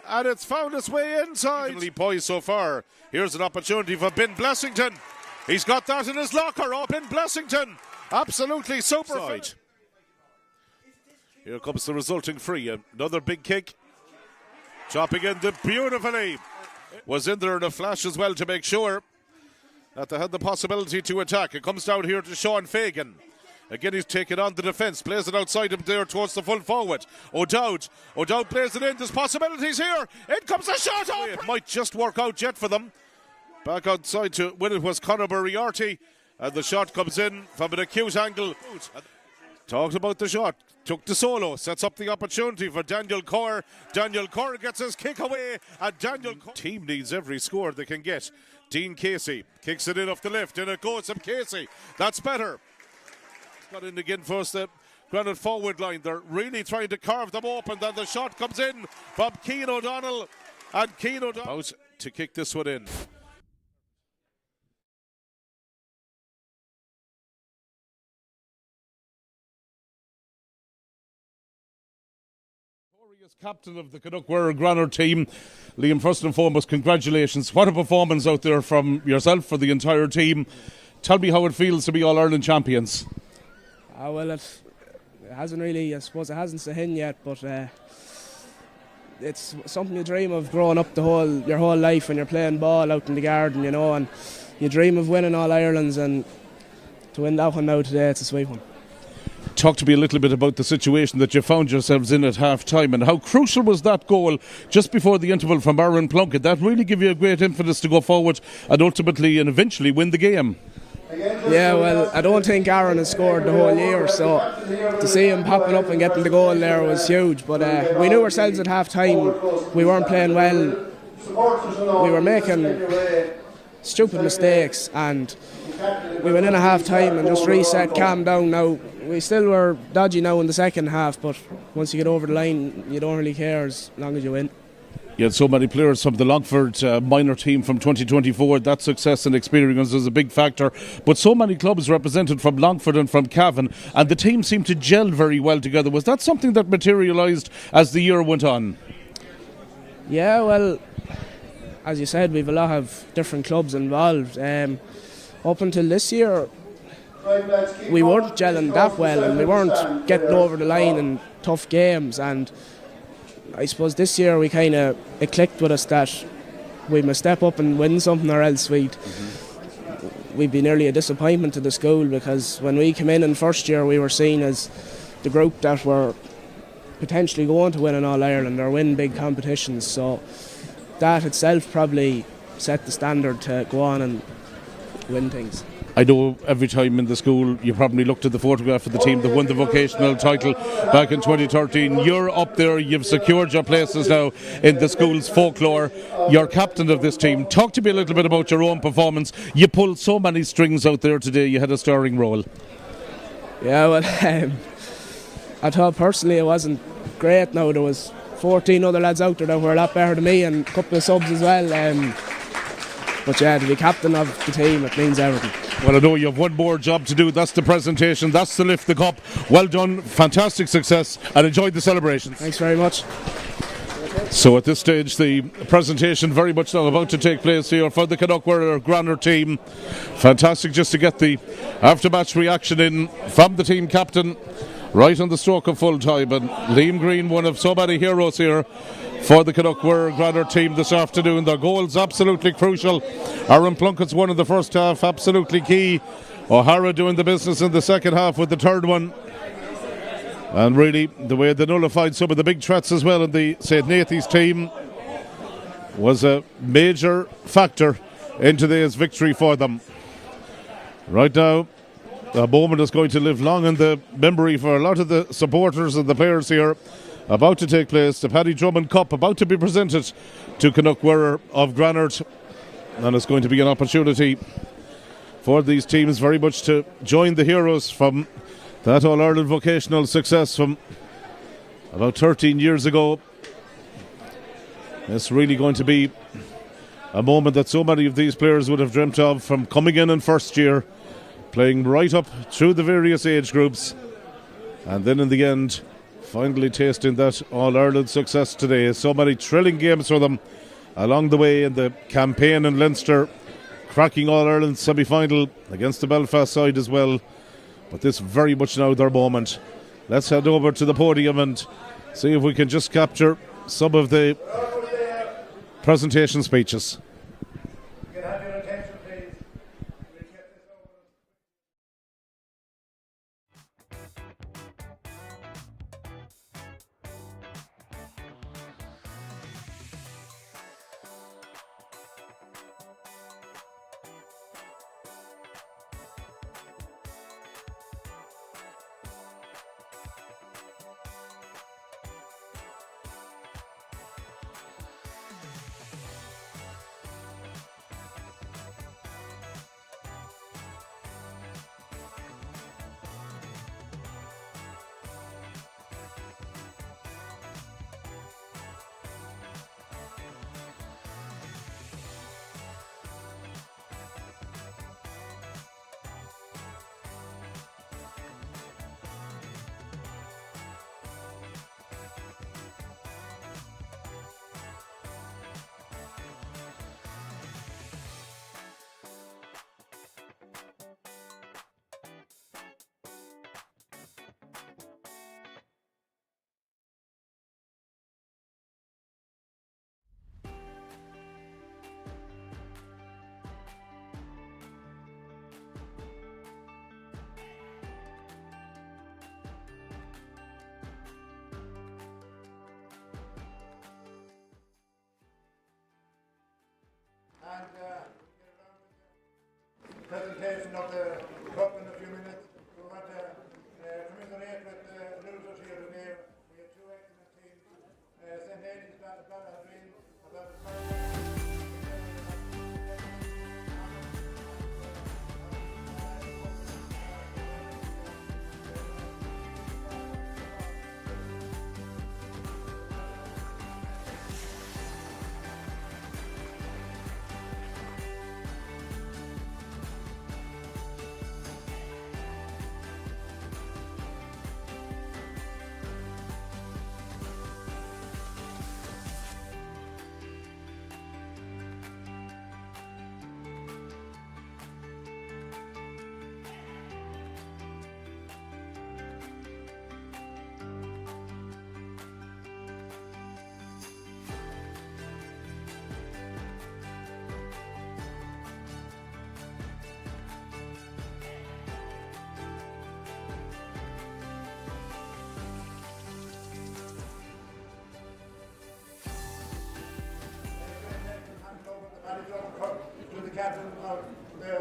S5: and it's found its way inside. Poised so far. Here's an opportunity for Ben Blessington. He's got that in his locker. Oh, Ben Blessington, absolutely super. Here comes the resulting free. Another big kick. Chopping in beautifully. Was in there in a flash as well to make sure that they had the possibility to attack. It comes down here to Sean Fagan. Again, he's taken on the defence. Plays it outside him there towards the full forward. O'Dowd plays it in. There's possibilities here. In comes a shot. Oh, it might just work out yet for them. Back outside to win it was Conor Moriarty. And the shot comes in from an acute angle. Talked about the shot. Took the solo. Sets up the opportunity for Daniel Corr. Daniel Corr gets his kick away. And Daniel Corr. Team needs every score they can get. Dean Casey kicks it in off the left. And it goes from Casey. That's better. Got in again first. The Granard forward line. They're really trying to carve them open. Then the shot comes in from Cian O'Donnell. And Cian O'Donnell out to kick this one in. As captain of the Cnoc Mhuire Granard team, Liam, first and foremost, congratulations. What a performance out there from yourself, for the entire team. Tell me how it feels to be All-Ireland champions.
S3: Well, it hasn't really, I suppose it hasn't set in yet, but it's something you dream of growing up your whole life when you're playing ball out in the garden, you know, and you dream of winning All-Irelands, and to win that one now today, it's a sweet one.
S5: Talk to me a little bit about the situation that you found yourselves in at half-time, and how crucial was that goal just before the interval from Aaron Plunkett. That really give you a great impetus to go forward and ultimately and eventually win the game.
S3: Yeah, well, I don't think Aaron has scored the whole year, so to see him popping up and getting the goal there was huge. But we knew ourselves at half-time we weren't playing well. We were making stupid mistakes, and we went in at half-time and just reset, calmed down. Now, we still were dodgy now in the second half, but once you get over the line, you don't really care as long as you win.
S5: You had so many players from the Longford minor team from 2024. That success and experience was a big factor. But so many clubs represented from Longford and from Cavan, and the team seemed to gel very well together. Was that something that materialised as the year went on?
S3: Yeah, well, as you said, we've a lot of different clubs involved. Up until this year, we weren't gelling that well, and we weren't getting over the line in tough games. And I suppose this year it clicked with us that we must step up and win something, or else we'd be nearly a disappointment to the school, because when we came in first year, we were seen as the group that were potentially going to win an All-Ireland or win big competitions. So that itself probably set the standard to go on and win things.
S5: I know every time in the school you probably looked at the photograph of the team that won the vocational title back in 2013. You're up there, you've secured your places now in the school's folklore. You're captain of this team. Talk to me a little bit about your own performance. You pulled so many strings out there today, you had a starring role.
S3: Yeah, well, I thought personally it wasn't great. Now there was 14 other lads out there that were a lot better than me, and a couple of subs as well. But yeah, to be captain of the team, it means everything.
S5: Well, I know you have one more job to do. That's the presentation. That's to lift the cup. Well done. Fantastic success. And enjoy the celebrations.
S3: Thanks very much.
S5: So at this stage, the presentation very much now about to take place here for the Cnoc Mhuire Granard team. Fantastic just to get the after-match reaction in from the team captain right on the stroke of full time. And Liam Green, one of so many heroes here for the Cnoc Mhuire Granard team this afternoon. Their goals absolutely crucial. Aaron Plunkett's one in the first half, absolutely key. O'Hara doing the business in the second half with the third one. And really, the way they nullified some of the big threats as well in the St. Nathy's team was a major factor in today's victory for them. Right now, a moment is going to live long in the memory for a lot of the supporters and the players here. About to take place, the Paddy Drummond Cup about to be presented to Cnoc Mhuire of Granard, and it's going to be an opportunity for these teams very much to join the heroes from that All-Ireland vocational success from about 13 years ago. It's really going to be a moment that so many of these players would have dreamt of, from coming in first year, playing right up through the various age groups, and then in the end finally tasting that All-Ireland success today. So many thrilling games for them along the way in the campaign in Leinster, cracking All-Ireland semi-final against the Belfast side as well. But this very much now their moment. Let's head over to the podium and see if we can just capture some of the presentation speeches.
S4: You can have your attention, please. We'll get this over. And presentation of the cup in a few minutes. We want to commiserate with the losers here today. We have two excellent teams. St. Nathy's Ballaghaderreen, about the to the captain of the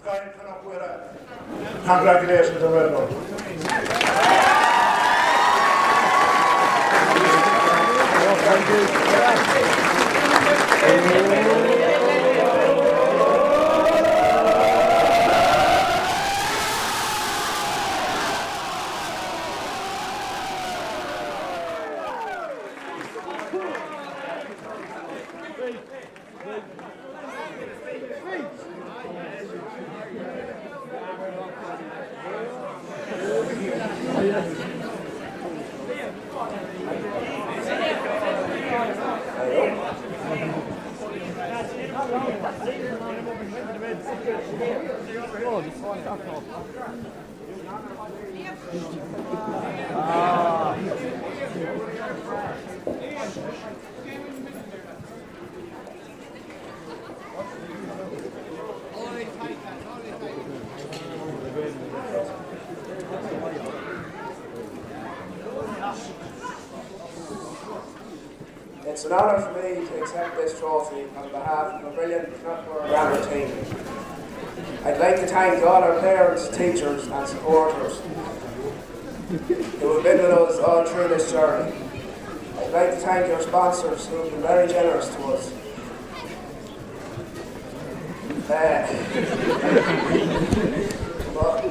S4: Cnoc Mhuire. Congratulations and well done.
S7: It's an honour for me to accept this trophy on behalf of a brilliant Cnoc Mhuire Granard team. I'd like to thank all our parents, teachers and supporters who have been with us all through this journey. I'd like to thank our sponsors who have been very generous to us.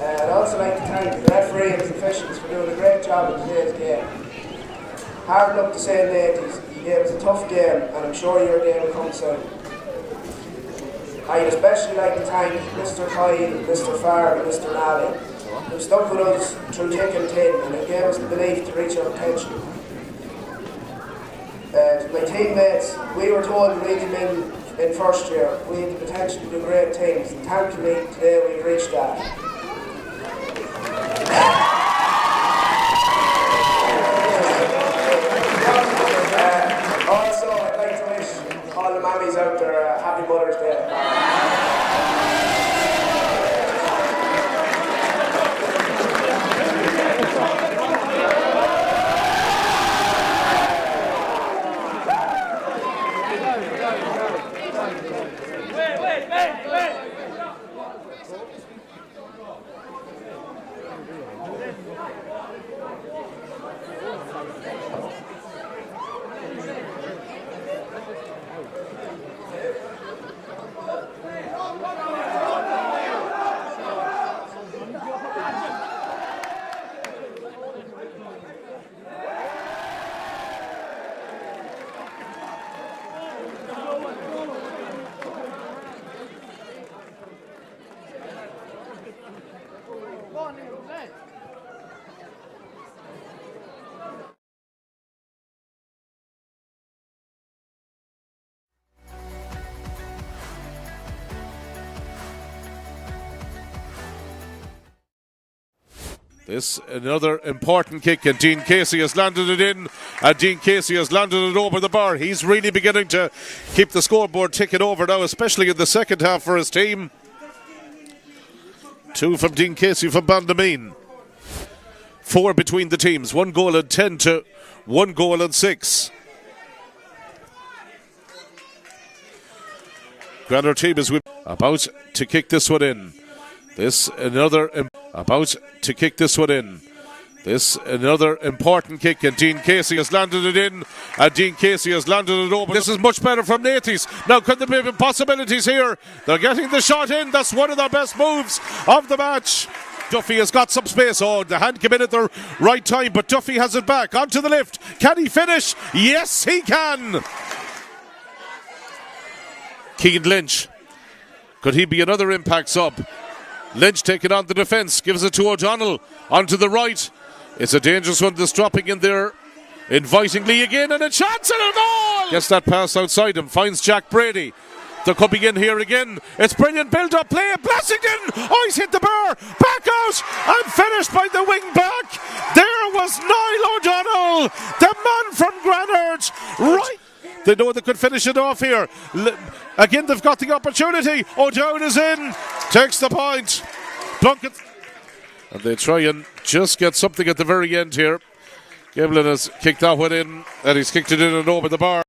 S7: I'd also like to thank the referee and his officials for doing a great job in today's game. Hard luck to say Nathy's. You gave us a tough game, and I'm sure your day will come soon. I'd especially like to thank Mr. Kyle, Mr. Farr and Mr. Nathy, who stuck with us through thick and thin and who gave us the belief to reach our potential. To my teammates, we were told when we came in first year we had the potential to do great things, and thankfully today we've reached that. Also, I'd like to wish all the mammies out there a happy Mother's Day.
S5: This another important kick, and Dean Casey has landed it in, and Dean Casey has landed it over the bar. He's really beginning to keep the scoreboard ticking over now, especially in the second half for his team. 2 from Dean Casey from Ballinamore. 4 between the teams, 1 goal and 10 to 1 goal and 6. Granard team is about to kick this one in. This another about to kick this one in. This another important kick, and Dean Casey has landed it in, and Dean Casey has landed it over. This is much better from Nathy's. Now could there be possibilities here? They're getting the shot in. That's one of their best moves of the match. Duffy has got some space. Oh, the hand came in at the right time, but Duffy has it back onto the lift. Can he finish? Yes, he can. Keane Lynch. Could he be another impact sub? Lynch taking on the defence, gives it to O'Donnell onto the right. It's a dangerous one that's dropping in there invitingly again, and a chance and a goal! Gets that pass outside him, finds Jack Brady. They're coming in here again. It's brilliant build-up play. Blessington! Oh, he's hit the bar. Back out and finished by the wing back. There was Niall O'Donnell, the man from Granard. Right. They know they could finish it off here. Again, they've got the opportunity. O'Dowd is in. Takes the point. Plunkett. And they try and just get something at the very end here. Giblin has kicked that one in, and he's kicked it in and over the bar.